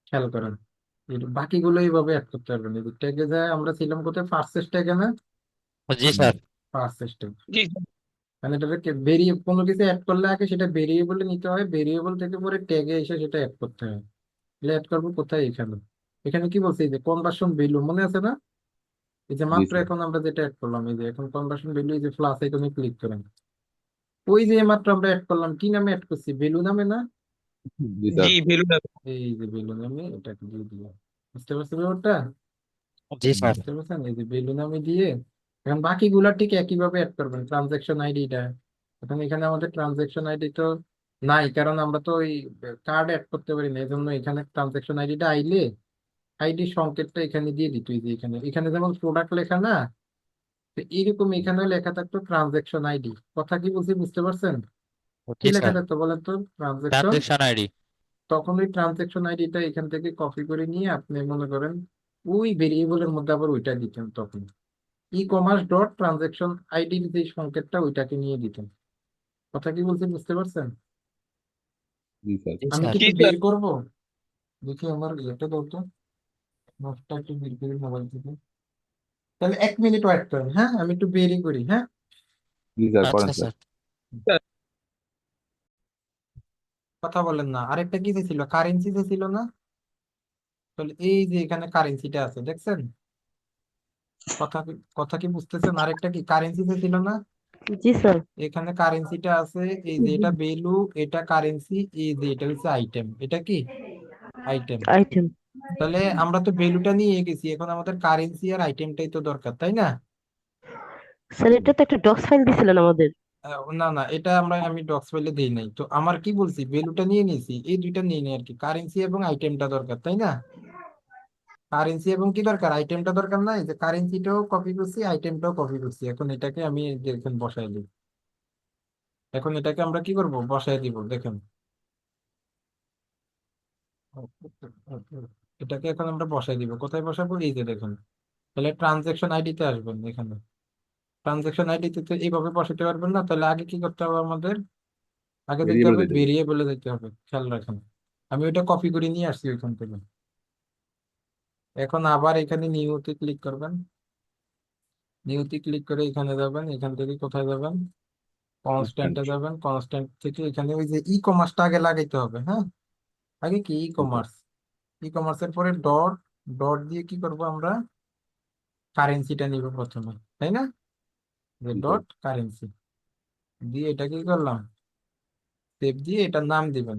খেয়াল করেন, এই বাকিগুলো এইভাবে অ্যাড করতে পারবেন। এই যে ট্যাগে যায়, আমরা ছিলাম কোথায়? পার্সেস ট্যাগে না? জি হুম। স্যার। পার্সেস ট্যাগ, জি মানে এটাকে ভেরিয়ে কোনো কিছু অ্যাড করলে আগে সেটা ভেরিয়েবলে নিতে হয়, ভেরিয়েবল থেকে পরে ট্যাগে এসে সেটা অ্যাড করতে হয়। তাহলে অ্যাড করবো কোথায়? এখানে। এখানে কি বলছে? এই যে কনভার্সন ভ্যালু, মনে আছে না? এই যে জি মাত্র স্যার। এখন আমরা যেটা অ্যাড করলাম, এই যে এখন কনভার্সন ভ্যালু, এই যে প্লাস আইকনে ক্লিক করেন, ওই যে মাত্র আমরা অ্যাড করলাম, কি নামে অ্যাড করছি? ভ্যালু নামে না? জি স্যার। ভ্যালু এই যে ভ্যালু নামে এটাকে দিয়ে দিলাম। বুঝতে পারছি ব্যাপারটা? জি স্যার। বুঝতে পারছেন, এই যে ভ্যালু নামে দিয়ে এখন বাকিগুলা ঠিক একইভাবে অ্যাড করবেন ট্রানজেকশন আইডিটা। এখন এখানে আমাদের ট্রানজেকশন আইডি তো নাই, কারণ আমরা তো ওই কার্ড অ্যাড করতে পারি না, এই জন্য এখানে ট্রানজেকশন আইডিটা আইলে আইডি সংকেতটা এখানে দিয়ে দিত। এই যে এখানে এখানে যেমন প্রোডাক্ট লেখা না, তো এইরকম এখানে লেখা থাকতো ট্রানজেকশন আইডি। কথা কি বলছি বুঝতে পারছেন? কি জি লেখা স্যার। থাকতো বলেন তো? ট্রানজেকশন। Transaction ID. তখন ওই ট্রানজেকশন আইডিটা এখান থেকে কপি করে নিয়ে আপনি মনে করেন ওই ভেরিয়েবলের মধ্যে আবার ওইটা দিতেন তখন। ই কমার্স ডট ট্রানজেকশন আইডির যে সংকেতটা ওইটাকে নিয়ে দিতেন। কথা কি বলছি বুঝতে পারছেন? জি স্যার। জি আমি স্যার। কি একটু বের করবো? দেখি আমার ইয়েটা ধরতো, নোটটা একটু বের করি মোবাইল থেকে। তাহলে 1 মিনিট ওয়েট করেন, হ্যাঁ আমি একটু বেরই করি, হ্যাঁ। জি স্যার, করেন আচ্ছা স্যার। স্যার। কথা বলেন না, আরেকটা কি ছিল, কারেন্সি ছিল না? তাহলে এই যে এখানে কারেন্সিটা আছে দেখছেন? কথা কি বুঝতেছেন? আরেকটা কি কারেন্সি ছিল না? জি স্যার। এখানে কারেন্সিটা আছে, এই যে এটা ভ্যালু, এটা কারেন্সি, এই যে এটা হচ্ছে আইটেম। এটা কি আইটেম? আইটেম। তাহলে আমরা তো ভ্যালুটা নিয়ে গেছি, এখন আমাদের কারেন্সি আর আইটেমটাই তো দরকার, তাই না? স্যার এটা তো একটা ডক্স ফাইল দিছিলেন আমাদের। না না, এটা আমি ডক্স ফাইলে দেই নাই তো। আমার কি বলছি, ভ্যালুটা নিয়ে নিয়েছি, এই দুইটা নিয়ে নিই আর কি, কারেন্সি এবং আইটেমটা দরকার, তাই না? কারেন্সি এবং কি দরকার, আইটেমটা দরকার নাই, যে কারেন্সিটাও কপি করছি আইটেমটাও কপি করছি। এখন এটাকে আমি এই যে এখানে বসাই দিই। এখন এটাকে আমরা কি করব, বসাই দিব দেখেন। এটাকে এখন আমরা বসাই দিব, কোথায় বসাবো, এই যে দেখুন। তাহলে ট্রানজেকশন আইডিতে আসবেন এখানে। ট্রানজেকশন আইডিতে তো এইভাবে বসাতে পারবেন না, তাহলে আগে কি করতে হবে আমাদের? আগে দিতে ভেরিয়েবল হবে দিয়ে দেবো। ভেরিয়েবলে দিতে হবে, খেয়াল রাখেন। আমি ওইটা কপি করে নিয়ে আসছি ওইখান থেকে। এখন আবার এখানে নিউতে ক্লিক করবেন। নিউতে ক্লিক করে এখানে যাবেন, এখান থেকে কোথায় যাবেন, ইনস্ট্যান্ট। কনস্ট্যান্টে যাবেন। কনস্ট্যান্ট থেকে এখানে ওই যে ই কমার্সটা আগে লাগাইতে হবে, হ্যাঁ। আগে কি ই জি স্যার। কমার্স, ই কমার্সের পরে ডট, ডট দিয়ে কি করব আমরা, কারেন্সিটা নিব প্রথমে, তাই না? যে জি স্যার। ডট কারেন্সি দিয়ে এটা কি করলাম, সেভ দিয়ে এটার নাম দিবেন।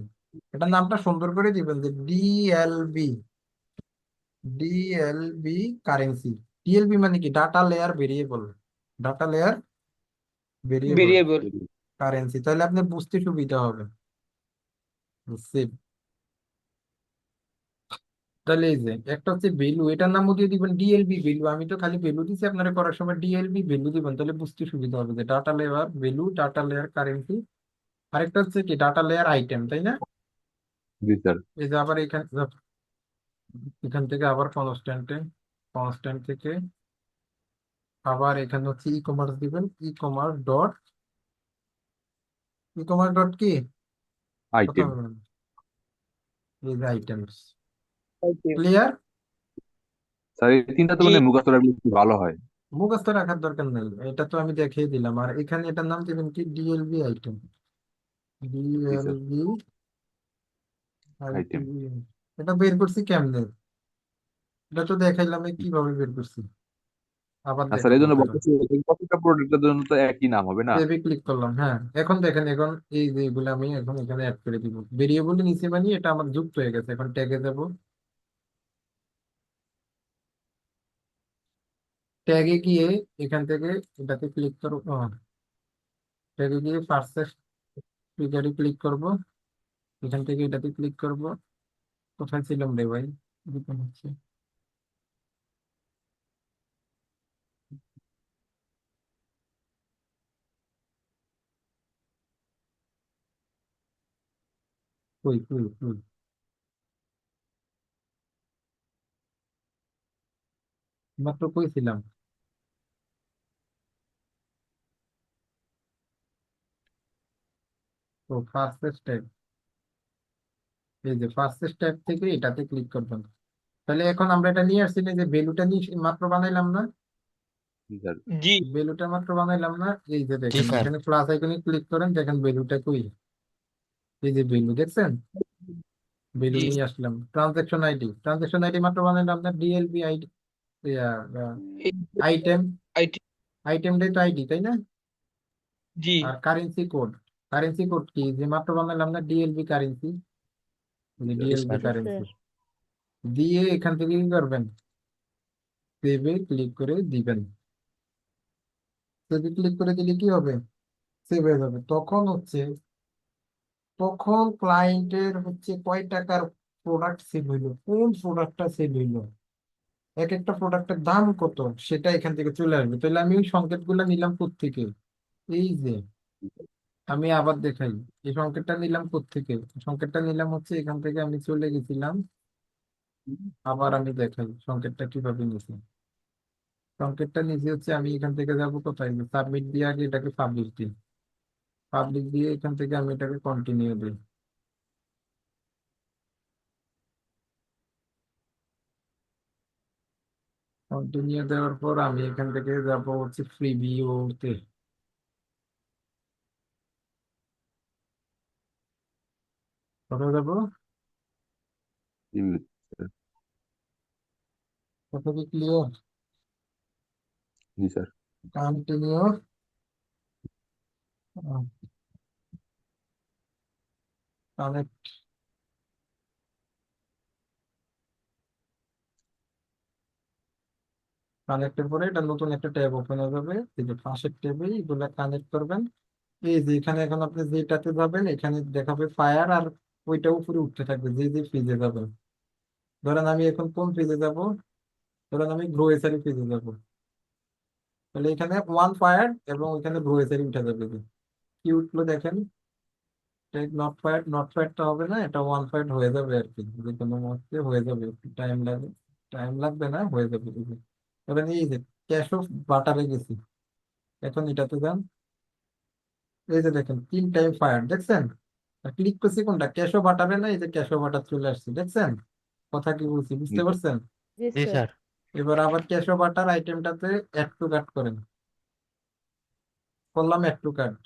এটার নামটা সুন্দর করে দিবেন যে ডিএলবি, ডিএলবি কারেন্সি। ডিএলবি মানে কি, data layer variable, data layer variable variable. Currency. তাহলে আপনি বুঝতে সুবিধা হবে। সেভ। তাহলে এই যে একটা হচ্ছে ভ্যালু, এটার নামও দিয়ে দিবেন ডিএলবি ভ্যালু। আমি তো খালি ভ্যালু দিছি, আপনারা করার সময় ডিএলবি ভ্যালু দিবেন, তাহলে বুঝতে সুবিধা হবে যে data layer value, data layer currency. আরেকটা হচ্ছে কি ডাটা লেয়ার আইটেম, তাই না? জি স্যার। এই যে আবার এখান এখান থেকে আবার কনস্ট্যান্টে, কনস্ট্যান্ট থেকে আবার এখানে হচ্ছে ই কমার্স দিবেন, e commerce dot, e commerce dot কি, আইটেম। কোথাও বলবেন, এই যে আইটেমস। ক্লিয়ার? স্যার এই তিনটা তো মানে মুখস্থ রাখলে একটু ভালো হয়। মুখস্থ রাখার দরকার নেই, এটা তো আমি দেখিয়ে দিলাম। আর এখানে এটার নাম দিবেন কি, ডিএলবি আইটেম, জি স্যার। DLB item. আইটেম। এটা বের করছি কেমনে, এটা তো দেখাইলাম এই কিভাবে বের করছি, আবার আর স্যার এই দেখাবো জন্য দাঁড়ান। বলতেছি এই প্রত্যেকটা প্রোডাক্টের জন্য তো একই নাম হবে না। সেভে ক্লিক করলাম, হ্যাঁ। এখন দেখেন, এখন এই যে এগুলো আমি এখন এখানে অ্যাড করে দিব, ভেরিয়েবল নিচে বানিয়ে এটা আমার যুক্ত হয়ে গেছে। এখন ট্যাগে যাব, ট্যাগে গিয়ে এখান থেকে এটাতে ক্লিক করব, ট্যাগে গিয়ে ফার্স্ট ফিগারে ক্লিক করব, এখান থেকে এটাতে ক্লিক করব। কোথায় ছিলাম রে ভাই, এরকম হচ্ছে। কই কই কই, মাত্র কই ছিলাম? তো ফার্স্ট স্টেপ, এই যে ফার্স্ট স্টেপ থেকে এটাতে ক্লিক করবেন। তাহলে এখন আমরা এটা নিয়ে আসছি না, যে ভ্যালুটা নিয়ে মাত্র বানাইলাম না, জি স্যার। ভ্যালুটা মাত্র বানাইলাম না। এই যে জি দেখেন স্যার। এখানে প্লাস আইকনে ক্লিক করেন, দেখেন ভ্যালুটা কই, এই যে ভ্যালু দেখছেন, ভ্যালু নিয়ে আসলাম। ট্রানজাকশন আইডি, ট্রানজাকশন আইডি মাত্র বানাইলাম না, ডিএলবি আইডি, আইটেম, আইটেমটাই তো আইডি, তাই না? আর কারেন্সি কোড, কারেন্সি কোড কি, যে মাত্র বানাইলাম না, ডিএলবি কারেন্সি, জি ডিএলবি স্যার। জি কারেন্সি স্যার। দিয়ে এখান থেকে কি করবেন, সেভে ক্লিক করে দিবেন। সেভে ক্লিক করে দিলে কি হবে? সেভ হয়ে যাবে। তখন ক্লায়েন্টের হচ্ছে কয় টাকার প্রোডাক্ট সেল হইলো, কোন প্রোডাক্টটা সেল হইলো, এক একটা প্রোডাক্টের দাম কত, সেটা এখান থেকে চলে আসবে। তাহলে আমি ওই সংকেতগুলো নিলাম কোত্থেকে? এই যে আমি আবার দেখাই, এই সংকেতটা নিলাম কোত্থেকে? সংকেতটা নিলাম হচ্ছে এখান থেকে, আমি চলে গেছিলাম। আবার আমি দেখাই সংকেতটা কিভাবে নিয়েছি। সংকেতটা নিচে হচ্ছে, আমি এখান থেকে যাব কোথায়, সাবমিট দিয়ে আগে এটাকে পাবলিশ দিই। পাবলিক দিয়ে এখান থেকে আমি এটাকে কন্টিনিউ দিই। কন্টিনিউ দেওয়ার পর আমি এখান থেকে যাব হচ্ছে প্রিভিউতে। কোথায় যাবো? Review sir. কোথা কি ক্লিয়ার? জি স্যার। কন্টিনিউ। কানেক্ট। কানেক্টের পরে এটা নতুন একটা ট্যাব ওপেন হয়ে যাবে। এই যে পাশের ট্যাবে এগুলা কানেক্ট করবেন। এই যে এখানে এখন আপনি যেটাতে যাবেন এখানে দেখাবে ফায়ার, আর ওইটা উপরে উঠতে থাকবে যে যে ফ্রিজে যাবেন। ধরেন আমি এখন কোন ফ্রিজে যাব? ধরেন আমি গ্রোসারি ফ্রিজে যাব। তাহলে এখানে ওয়ান ফায়ার এবং ওইখানে গ্রোসারি উঠে যাবে। কি উঠলো দেখেন? নট ফায়ার, নট ফায়ারটা হবে না, এটা ওয়ান ফায়ার হয়ে যাবে আর কি, যে কোনো মুহূর্তে হয়ে যাবে, একটু টাইম লাগে। টাইম লাগবে না, হয়ে যাবে এই যে। এবার এই যে ক্যাশ অফ বাটারে গেছি, এখন এটাতে যান। এই যে দেখেন 3 টাইম ফায়ার দেখছেন? ক্লিক করছি কোনটা, ক্যাশ অফ বাটারে না? এই যে ক্যাশ অফ বাটার চলে আসছে, দেখছেন কথা কি বলছি, জি বুঝতে পারছেন? জি জি স্যার। স্যার। এবার আবার ক্যাশ অফ বাটার আইটেমটাতে অ্যাড টু কার্ট করেন। করলাম add to cart.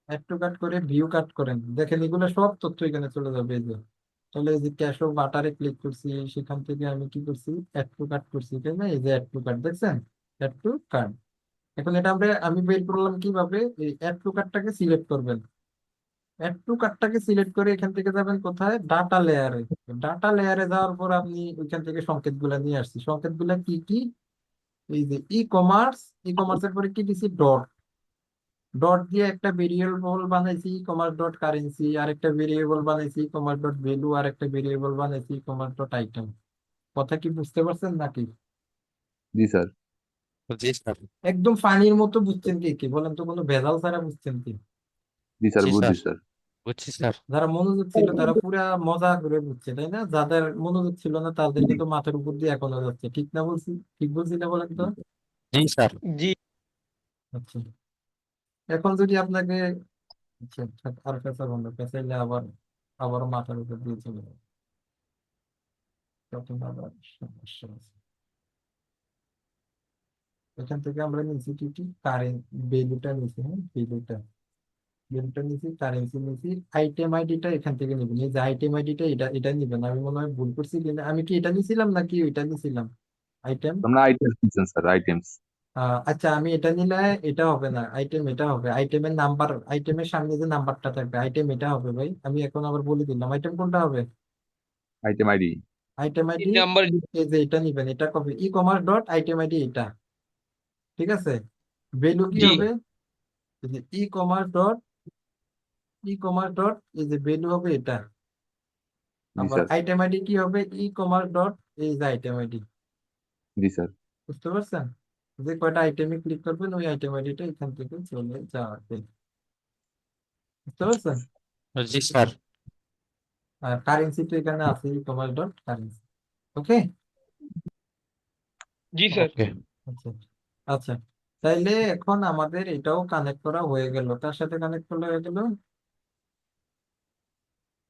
Add to cart করে ভিউ কাট করেন, দেখেন এগুলো সব তথ্য এখানে চলে যাবে। এই যে তাহলে এই যে ক্যাশ অফ বাটারে ক্লিক করছি, সেখান থেকে আমি কি করছি, অ্যাড টু কার্ট করছি, তাই না? এই যে অ্যাড টু কার্ট দেখছেন, অ্যাড টু কার্ট। এখন এটা আমি বের করলাম কিভাবে, এই অ্যাড টু কার্টটাকে সিলেক্ট করবেন। অ্যাড টু কার্টটাকে সিলেক্ট করে এখান থেকে যাবেন কোথায়, ডাটা লেয়ারে। ডাটা লেয়ারে যাওয়ার পর আপনি ওইখান থেকে সংকেতগুলা নিয়ে আসছি। সংকেতগুলা কি কি? এই যে ই কমার্স, ই কমার্সের পরে কি দিছি, ডট। ডট দিয়ে একটা ভেরিয়েবল বানাইছি ই কমার্স ডট কারেন্সি, আর একটা ভেরিয়েবল বানাইছি ই কমার্স ডট ভ্যালু, আর একটা ভেরিয়েবল বানাইছি ই কমার্স ডট আইটেম। কথা কি বুঝতে পারছেন নাকি? জি স্যার। জি স্যার। একদম ফানির মতো বুঝছেন কি কি বলেন তো, কোনো ভেজাল ছাড়া বুঝছেন কি? জি স্যার, জি বুঝছি স্যার। স্যার। বুঝছি স্যার। যারা মনোযোগ ছিল তারা পুরা মজা করে বুঝছে, তাই না? যাদের মনোযোগ ছিল না তাদের কিন্তু মাথার উপর দিয়ে এখনো যাচ্ছে। ঠিক না বলছি? ঠিক বলছি না বলেন তো? জি স্যার। জি আচ্ছা, এখন যদি আপনাকে, আচ্ছা থাক, আর পেঁচাবো না, পেঁচাইলে আবার মাথার উপর দিয়ে চলে যাবে, তখন আবার সমস্যা আছে। এখান থেকে আমরা নিচ্ছি কি কি, কারেন্ট ভ্যালুটা নিচ্ছি, হ্যাঁ ভ্যালুটা, ভ্যালুটা নিচ্ছি, কারেন্সি নিচ্ছি। আইটেম আইডিটা এখান থেকে নিবেন, এই যে আইটেম আইডিটা, এটা এটা নিবেন। আমি মনে হয় ভুল করছি কিনা, আমি কি এটা নিছিলাম নাকি ওইটা নিছিলাম, আইটেম? আমরা আইটেমস নিচ্ছেন স্যার, আইটেমস। আচ্ছা, আমি এটা নিলে এটা হবে না, আইটেম এটা হবে। আইটেমের নাম্বার, আইটেমের সামনে যে নাম্বারটা থাকবে, আইটেম এটা হবে ভাই। আমি এখন আবার বলে দিলাম আইটেম কোনটা হবে। Item ID. Item ID, 3 number. এই যে এটা নিবেন, এটা copy, e commerce dot item ID এটা, ঠিক আছে? ভ্যালু কি জি হবে, এই যে ই কমার্স ডট এই যে ভ্যালু হবে এটা। জি আবার স্যার। আইটেম আইডি কি হবে, ই কমার্স ডট এই যে আইটেম আইডি। জি স্যার। বুঝতে পারছেন? যে কয়টা আইটেমে ক্লিক করবেন ওই আইটেম আইডিটা এখান থেকে চলে যাবে। বুঝতে পারছেন? জি স্যার। আর কারেন্সি তো এখানে আছে, ই কমার্স ডট কারেন্সি। ওকে। জি স্যার। ওকে। আচ্ছা আচ্ছা, তাইলে এখন আমাদের এটাও কানেক্ট করা হয়ে গেল। তার সাথে কানেক্ট করা হয়ে গেল,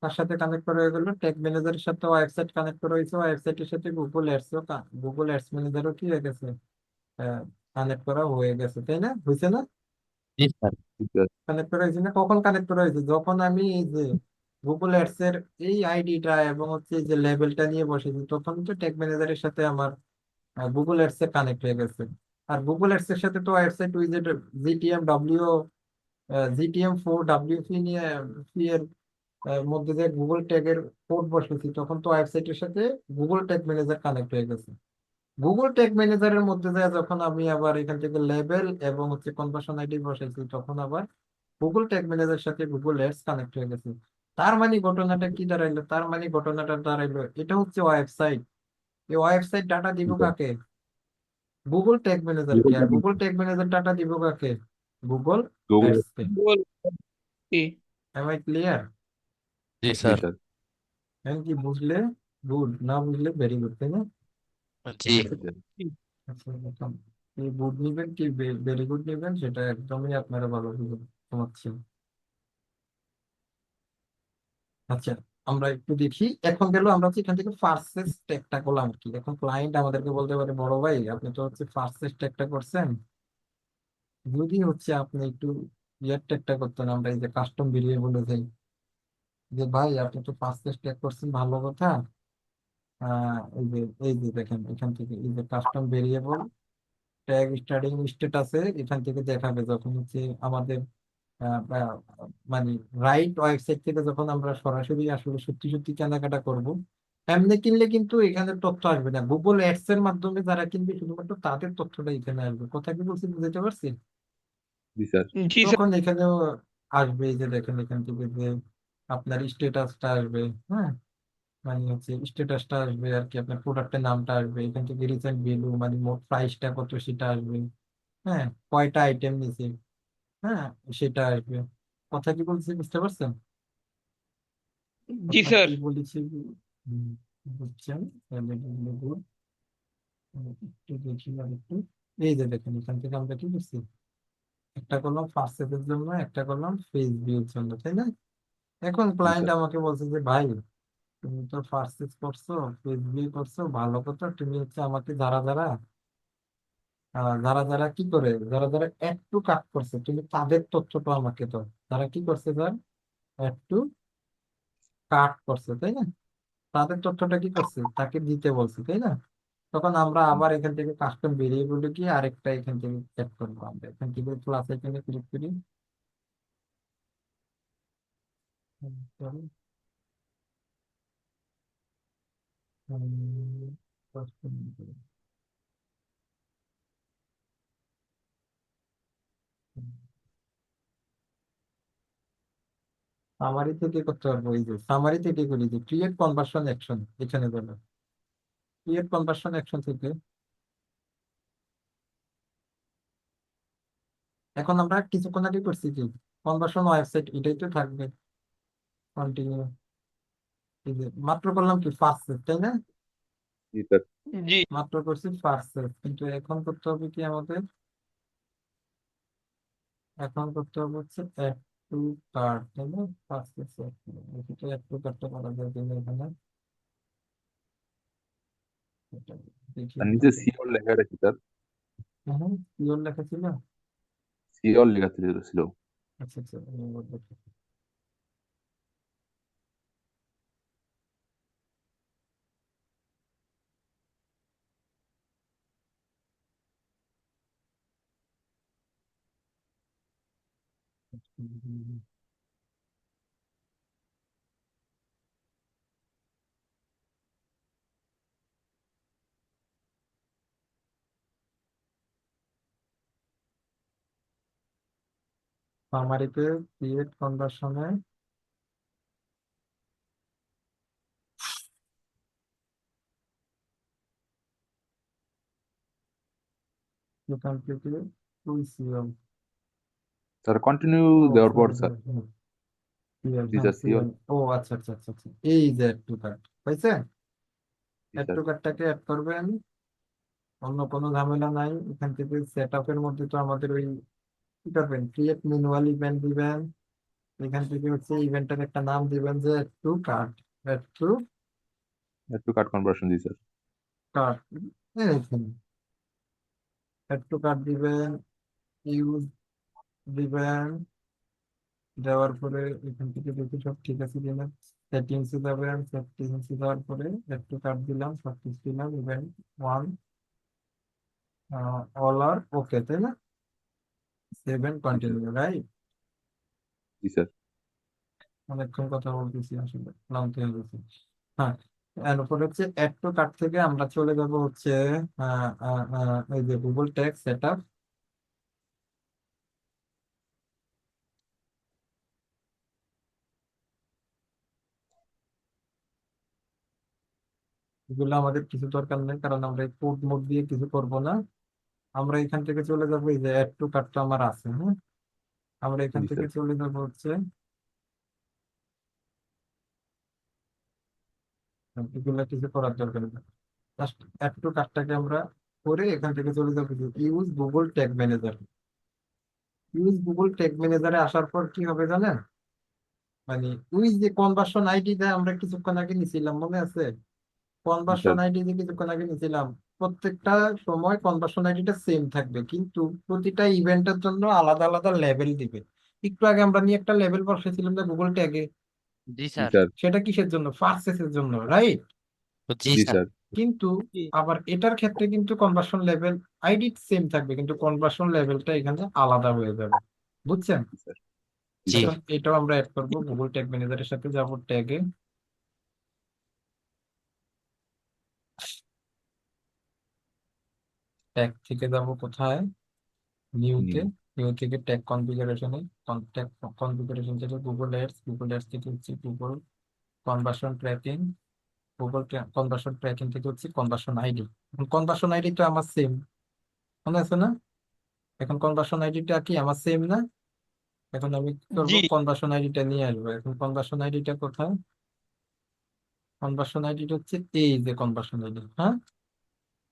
তার সাথে কানেক্ট করা হয়ে গেল, ট্যাগ ম্যানেজারের সাথে ওয়েবসাইট কানেক্ট করা হয়েছে, ওয়েবসাইটের সাথে গুগল অ্যাডসও, গুগল অ্যাডস ম্যানেজারও কি হয়ে গেছে, কানেক্ট করা হয়ে গেছে, তাই না? হয়েছে না? জি স্যার। জি স্যার। কানেক্ট করা হয়েছে না? কখন কানেক্ট করা হয়েছে, যখন আমি এই যে গুগল অ্যাডস এর এই আইডিটা এবং হচ্ছে এই যে লেভেলটা নিয়ে বসেছি, তখন তো ট্যাগ ম্যানেজারের সাথে আমার গুগল অ্যাডস এ কানেক্ট হয়ে গেছে। আর গুগল অ্যাডস এর সাথে তো ওয়েবসাইট উইজেট, জিটিএম ডাব্লিউ, জিটিএম 4 নিয়ে ফি এর মধ্যে যে গুগল ট্যাগের কোড বসেছি, তখন তো ওয়েবসাইটের সাথে গুগল ট্যাগ ম্যানেজার কানেক্ট হয়ে গেছে। গুগল ট্যাগ ম্যানেজারের মধ্যে যায় যখন আমি আবার এখান থেকে লেবেল এবং হচ্ছে কনভার্সন আইডি বসাইছি, তখন আবার গুগল ট্যাগ ম্যানেজারের সাথে গুগল অ্যাডস কানেক্ট হয়ে গেছে। তার মানে ঘটনাটা কি দাঁড়াইলো? তার মানে ঘটনাটা দাঁড়াইলো এটা হচ্ছে ওয়েবসাইট। এই ওয়েবসাইট ডাটা দিব জি স্যার। কাকে? গুগল ট্যাগ ম্যানেজারকে। গুগল আর গুগল ট্যাগ ম্যানেজার ডাটা দিব কাকে? গুগল গুগল অ্যাডস কে। গুগল কি? Am I clear? জি জি স্যার। স্যার। এখন কি বুঝলে গুড, না বুঝলে ভেরি গুড, তাই না? জি। জি স্যার। আচ্ছা, এখন কি গুড নিবেন কি ভেরি গুড নিবেন সেটা একদমই আপনারা ভালো বুঝে ঘুমাচ্ছি। আচ্ছা, আমরা একটু দেখি। এখন গেল আমরা হচ্ছে এখান থেকে ফার্স্ট ট্যাগটা করলাম আর কি। এখন ক্লায়েন্ট আমাদেরকে বলতে পারে, বড় ভাই আপনি তো হচ্ছে ফার্স্ট ট্যাগটা করছেন, যদি হচ্ছে আপনি একটু ইয়ার ট্যাগটা করতেন, আমরা এই যে কাস্টম ভেরিয়েবলে যাই, যে ভাই আপনি তো ফার্স্ট ট্যাগ করছেন ভালো কথা, এই যে দেখেন এখান থেকে এই যে কাস্টম ভেরিয়েবল ট্যাগ স্টার্টিং স্টেটাসে এখান থেকে দেখাবে যখন হচ্ছে আমাদের আহ, আহ, মানে রাইট ওয়েবসাইট থেকে যখন আমরা সরাসরি আসলে সত্যি সত্যি কেনাকাটা করব, এমনি কিনলে কিন্তু এখানে তথ্য আসবে না। গুগল অ্যাডস এর মাধ্যমে যারা কিনবে শুধুমাত্র তাদের তথ্যটা এখানে আসবে। কথা কি বলছি বুঝতে পারছি? জি স্যার। জি স্যার। তখন এখানেও আসবে, এই যে দেখেন এখান থেকে যে আপনার স্টেটাসটা আসবে। হ্যাঁ, মানে হচ্ছে স্টেটাসটা আসবে আর কি, আপনার প্রোডাক্টের নামটা আসবে, এখান থেকে রিসেন্ট ভ্যালু মানে মোট প্রাইসটা কত সেটা আসবে। হ্যাঁ, কয়টা আইটেম নিছে, হ্যাঁ সেটা আসবে। কথা কি বলছি বুঝতে পারছেন? জি কথা স্যার। কি বলেছি? হুম, বুঝছেন? তাহলে এগুলো good। একটু দেখি আর একটু। এই যে দেখেন এখান থেকে আমরা কি করছি, একটা করলাম ফার্স্ট এর জন্য, একটা করলাম ফেস ভিউর জন্য, তাই না? এখন জি ক্লায়েন্ট স্যার। আমাকে বলছে যে ভাই তুমি তো ফার্স্ট করছো, পেজ বিয়ে করছো, ভালো কথা, তুমি হচ্ছে আমাকে যারা যারা যারা যারা কি করে, যারা যারা একটু কাট করছে তুমি তাদের তথ্যটা আমাকে দাও। যারা কি করছে, স্যার একটু কাট করছে, তাই না? তাদের তথ্যটা কি করছে তাকে দিতে বলছে, তাই না? তখন আমরা আবার এখান থেকে কাস্টম ভেরিয়েবলে গিয়ে আরেকটা এখান থেকে সেট করবো। আমরা এখান থেকে প্লাস এখানে ক্লিক করি। সামারি থেকে করতে পারবো, এই যে সামারি থেকে করি যে ক্রিয়েট কনভার্সন অ্যাকশন, এখানে বলো ক্রিয়েট কনভার্সন অ্যাকশন থেকে। এখন আমরা কিছুক্ষণ আগে করছি কি কনভার্সন ওয়েবসাইট, এটাই তো থাকবে কন্টিনিউ। এই যে মাত্র করলাম কি ফার্স্ট সেভ, তাই না? জি স্যার। জি মাত্র করছি ফার্স্ট সেভ, কিন্তু এখন করতে হবে কি আমাদের, এখন করতে হবে হচ্ছে অ্যাড টু কার্ট, তাই না? ফার্স্ট সেভ এটা অ্যাড টু কার্টটা করা যায় কিনা এখানে, এটা দেখি আর এখান নিচে থেকে। সিওর লেখা আছে স্যার। হ্যাঁ, পিওর লেখা ছিল। সিওর লেখা ছিল। আচ্ছা আচ্ছা, আমি আবার দেখি। সামারিতে ক্রিয়েট কনভার্সনে এখান থেকে টু সিওর। স্যার কন্টিনিউ ও দেওয়ার পর সরি স্যার। সরি, সিওর, জি হ্যাঁ স্যার সিওর। সিওর। ও আচ্ছা আচ্ছা আচ্ছা আচ্ছা, এই যে অ্যাড টু কার্ট হয়েছে। জি অ্যাড স্যার। টু কার্টটাকে অ্যাড করবেন, অন্য কোনো ঝামেলা নাই। এখান থেকে সেট আপের মধ্যে তো আমাদের ওই কি করবেন, ক্রিয়েট ম্যানুয়াল ইভেন্ট দিবেন। এখান থেকে হচ্ছে ইভেন্টের একটা নাম দিবেন যে add to cart, add to একটু কাট কনভার্সন জি sir. Cart, add to cart দিবেন, ইউজ দিবেন। দেওয়ার পরে এখান থেকে দেখি সব ঠিক আছে কিনা, সেটিংস এ যাবেন, সেটিংস এ যাওয়ার পরে একটু কাট দিলাম, সব কিছু দিলাম, ইভেন্ট ওয়ান অল আর ওকে, তাই না? সেভেন জি স্যার। Continue, right? জি স্যার। অনেকক্ষণ কথা বলতেছি আসলে ক্লান্ত হয়ে গেছি। হ্যাঁ, এরপর হচ্ছে অ্যাড টু কার্ট থেকে আমরা চলে যাব হচ্ছে এই যে গুগল ট্যাগ সেট আপ। এগুলো আমাদের কিছু দরকার নেই, কারণ আমরা কোড মোড দিয়ে কিছু করব না। আমরা এখান থেকে চলে যাবো, এই যে অ্যাড টু কার্টটা আমার আছে, হ্যাঁ। আমরা এখান জি থেকে স্যার। চলে যাবো হচ্ছে এগুলো কিছু করার দরকার নেই। জাস্ট অ্যাড টু কার্টটাকে আমরা করে এখান থেকে চলে যাবো use Google tag manager. Use Google tag ম্যানেজারে আসার পর কি হবে জানেন? মানে ওই যে কনভার্সন আইডিটা আমরা কিছুক্ষণ আগে নিছিলাম, মনে আছে? জি কনভার্সন স্যার। আইডি যে কিছুক্ষণ আগে নিয়েছিলাম, প্রত্যেকটা সময় কনভার্সন আইডিটা সেম থাকবে, কিন্তু প্রতিটা ইভেন্টের জন্য আলাদা আলাদা লেভেল দিবে। একটু আগে আমরা নিয়ে একটা লেভেল বসাইছিলাম না গুগল ট্যাগে, জি জি স্যার। স্যার। সেটা কিসের জন্য? পার্সেসের জন্য, রাইট? জি জি স্যার। স্যার। কিন্তু আবার এটার ক্ষেত্রে কিন্তু কনভার্সন লেভেল আইডি সেম থাকবে, কিন্তু কনভার্সন লেভেলটা এখানে আলাদা হয়ে যাবে। বুঝছেন? জি স্যার। জি জি। স্যার। এখন এটাও আমরা অ্যাড করবো, গুগল ট্যাগ ম্যানেজারের সাথে যাব ট্যাগে, ট্যাগ থেকে যাব কোথায়, নিউতে। নিউ। নিউ থেকে ট্যাগ কনফিগারেশনে, ট্যাগ কনফিগারেশন থেকে গুগল অ্যাডস, গুগল অ্যাডস থেকে হচ্ছে Google conversion tracking, Google conversion tracking থেকে হচ্ছে কনভার্সন আইডি। এখন কনভার্সন আইডি তো আমার সেম, মনে আছে না? এখন কনভার্সন আইডিটা কি আমার সেম না? এখন আমি কি করবো, জি কনভার্সন আইডিটা নিয়ে আসবো। এখন কনভার্সন আইডিটা কোথায়? কনভার্সন আইডিটা হচ্ছে এই যে কনভার্সন আইডি, হ্যাঁ।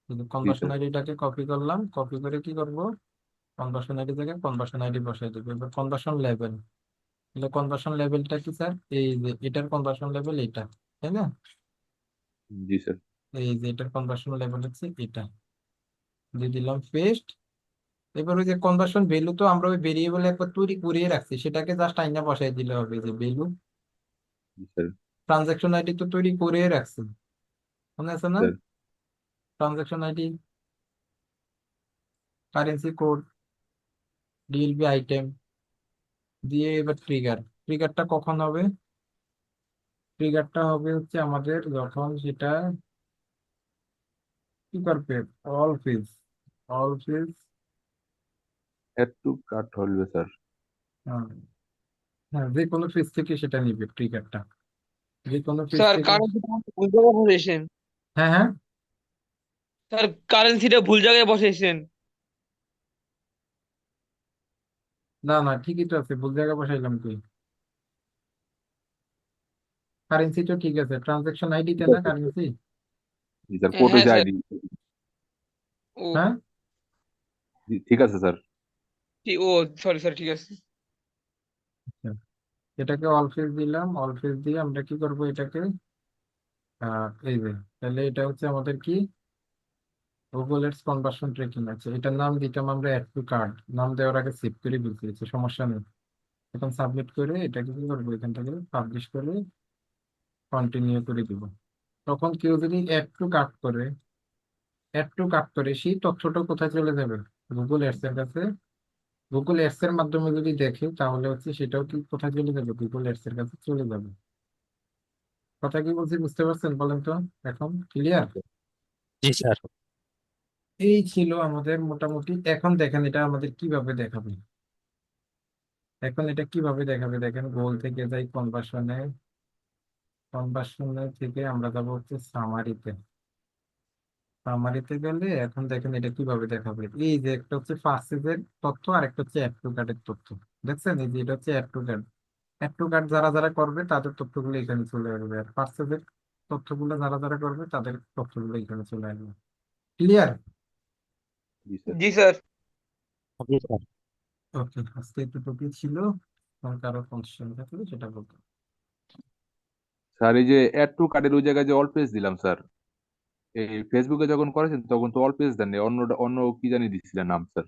জি কনভার্সন স্যার। আইডিটাকে কপি করলাম, কপি করে কি করব, কনভার্সন আইডি থেকে কনভার্সন আইডি বসাই দেবো। এবার কনভার্সন লেভেল, তাহলে কনভার্সন লেভেলটা কি স্যার? এই যে এটার কনভার্সন লেভেল এটা, তাই না? জি স্যার। এই যে এটার কনভার্সন লেভেল হচ্ছে এটা, দিয়ে দিলাম পেস্ট। এবার ওই যে কনভার্সন ভ্যালু তো আমরা ওই ভেরিয়েবল একবার তৈরি করিয়ে রাখছি, সেটাকে জাস্ট আইনা বসাই দিলে হবে। এই যে ভ্যালু, জি স্যার। ট্রানজাকশন আইডি তো তৈরি করে রাখছি, মনে আছে না? Sir. Transaction ID, currency code, DLB item দিয়ে এবার ট্রিগার। ট্রিগারটা কখন হবে? ট্রিগারটা হবে হচ্ছে আমাদের যখন সেটা কি করবে, অল ফিজ, অল ফিজ, অ্যাড টু কার্ট হলবে স্যার। হ্যাঁ, যে কোনো ফিজ থেকে সেটা নিবে ট্রিগারটা, যে কোনো ফিজ স্যার থেকে। কারেন্সিটা ভুল জায়গায় বসেছেন। হ্যাঁ হ্যাঁ, স্যার কারেন্সিটা ভুল জায়গায় বসেছেন। না না, ঠিকই তো আছে, ভুল জায়গায় বসাইলাম কি? কারেন্সি তো ঠিক আছে, ট্রানজাকশন আইডিতে না কারেন্সি। জি স্যার, কোড হ্যাঁ হয়েছে স্যার। আইডি। ও হ্যাঁ, ঠিক আছে স্যার। ও সরি স্যার, ঠিক আছে। আচ্ছা। এটাকে অল ফিজ দিলাম, অল ফিজ দিয়ে আমরা কি করব এটাকে, এই যে, তাহলে এটা হচ্ছে আমাদের কি, গুগল এডস কনভার্সন ট্রেকিং আছে। এটার নাম দিতাম আমরা অ্যাড টু কার্ড, নাম দেওয়ার আগে সেভ করে দিয়েছি, সমস্যা নেই। এখন সাবমিট করে এটাকে কি করবো, এখান থেকে পাবলিশ করে কন্টিনিউ করে দিব। তখন কেউ যদি অ্যাড টু কার্ট করে সেই তথ্যটা কোথায় চলে যাবে? গুগল অ্যাডস এর কাছে। গুগল অ্যাডস এর মাধ্যমে যদি দেখে তাহলে হচ্ছে সেটাও কি কোথায় চলে যাবে, গুগল অ্যাডস এর কাছে চলে যাবে। কথা কি বলছি বুঝতে পারছেন বলেন তো? এখন ক্লিয়ার? জি স্যার। এই ছিল আমাদের মোটামুটি। এখন দেখেন এটা আমাদের কিভাবে দেখাবে। এখন এটা কিভাবে দেখাবে দেখেন, গোল থেকে যাই কনভার্সনে, কনভার্সনের থেকে আমরা যাবো হচ্ছে সামারিতে। সামারিতে গেলে এখন দেখেন এটা কিভাবে দেখাবে। এই যে একটা হচ্ছে পার্সেজের তথ্য আর একটা হচ্ছে অ্যাড টু কার্ডের তথ্য, দেখছেন? এই যে এটা হচ্ছে add to cart. Add to cart যারা যারা করবে তাদের তথ্যগুলো এখানে চলে আসবে, আর পার্সেজের তথ্যগুলো যারা যারা করবে তাদের তথ্যগুলো এখানে চলে আসবে। ক্লিয়ার? জি স্যার। জি স্যার। জি স্যার। ওকে, আজকে এতটুকুই ছিল। তোমার কারো কোশ্চেন থাকলে সেটা বলতো। স্যার, এই যে অ্যাড টু কার্ডের ওই জায়গায় যে অল পেজ দিলাম স্যার, এই ফেসবুকে যখন করেছেন তখন তো অল পেজ দেন নাই, অন্য অন্য কি জানি দিচ্ছিলেন নাম স্যার।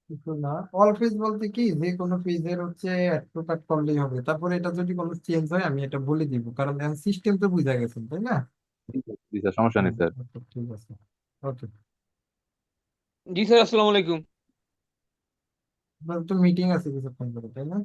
কিছু না, অল পেজ বলতে কি, যে কোনো পেজের হচ্ছে অ্যাড টু কার্ট করলেই হবে। তারপরে এটা যদি কোনো চেঞ্জ হয় আমি এটা বলে দিব, কারণ সিস্টেম তো বুঝা গেছে, তাই না? জি স্যার, সমস্যা নেই স্যার। আচ্ছা, ঠিক আছে। ওকে। জি স্যার, আসসালামু আলাইকুম। তো মিটিং আছে কিছুক্ষণ পরে, তাই না?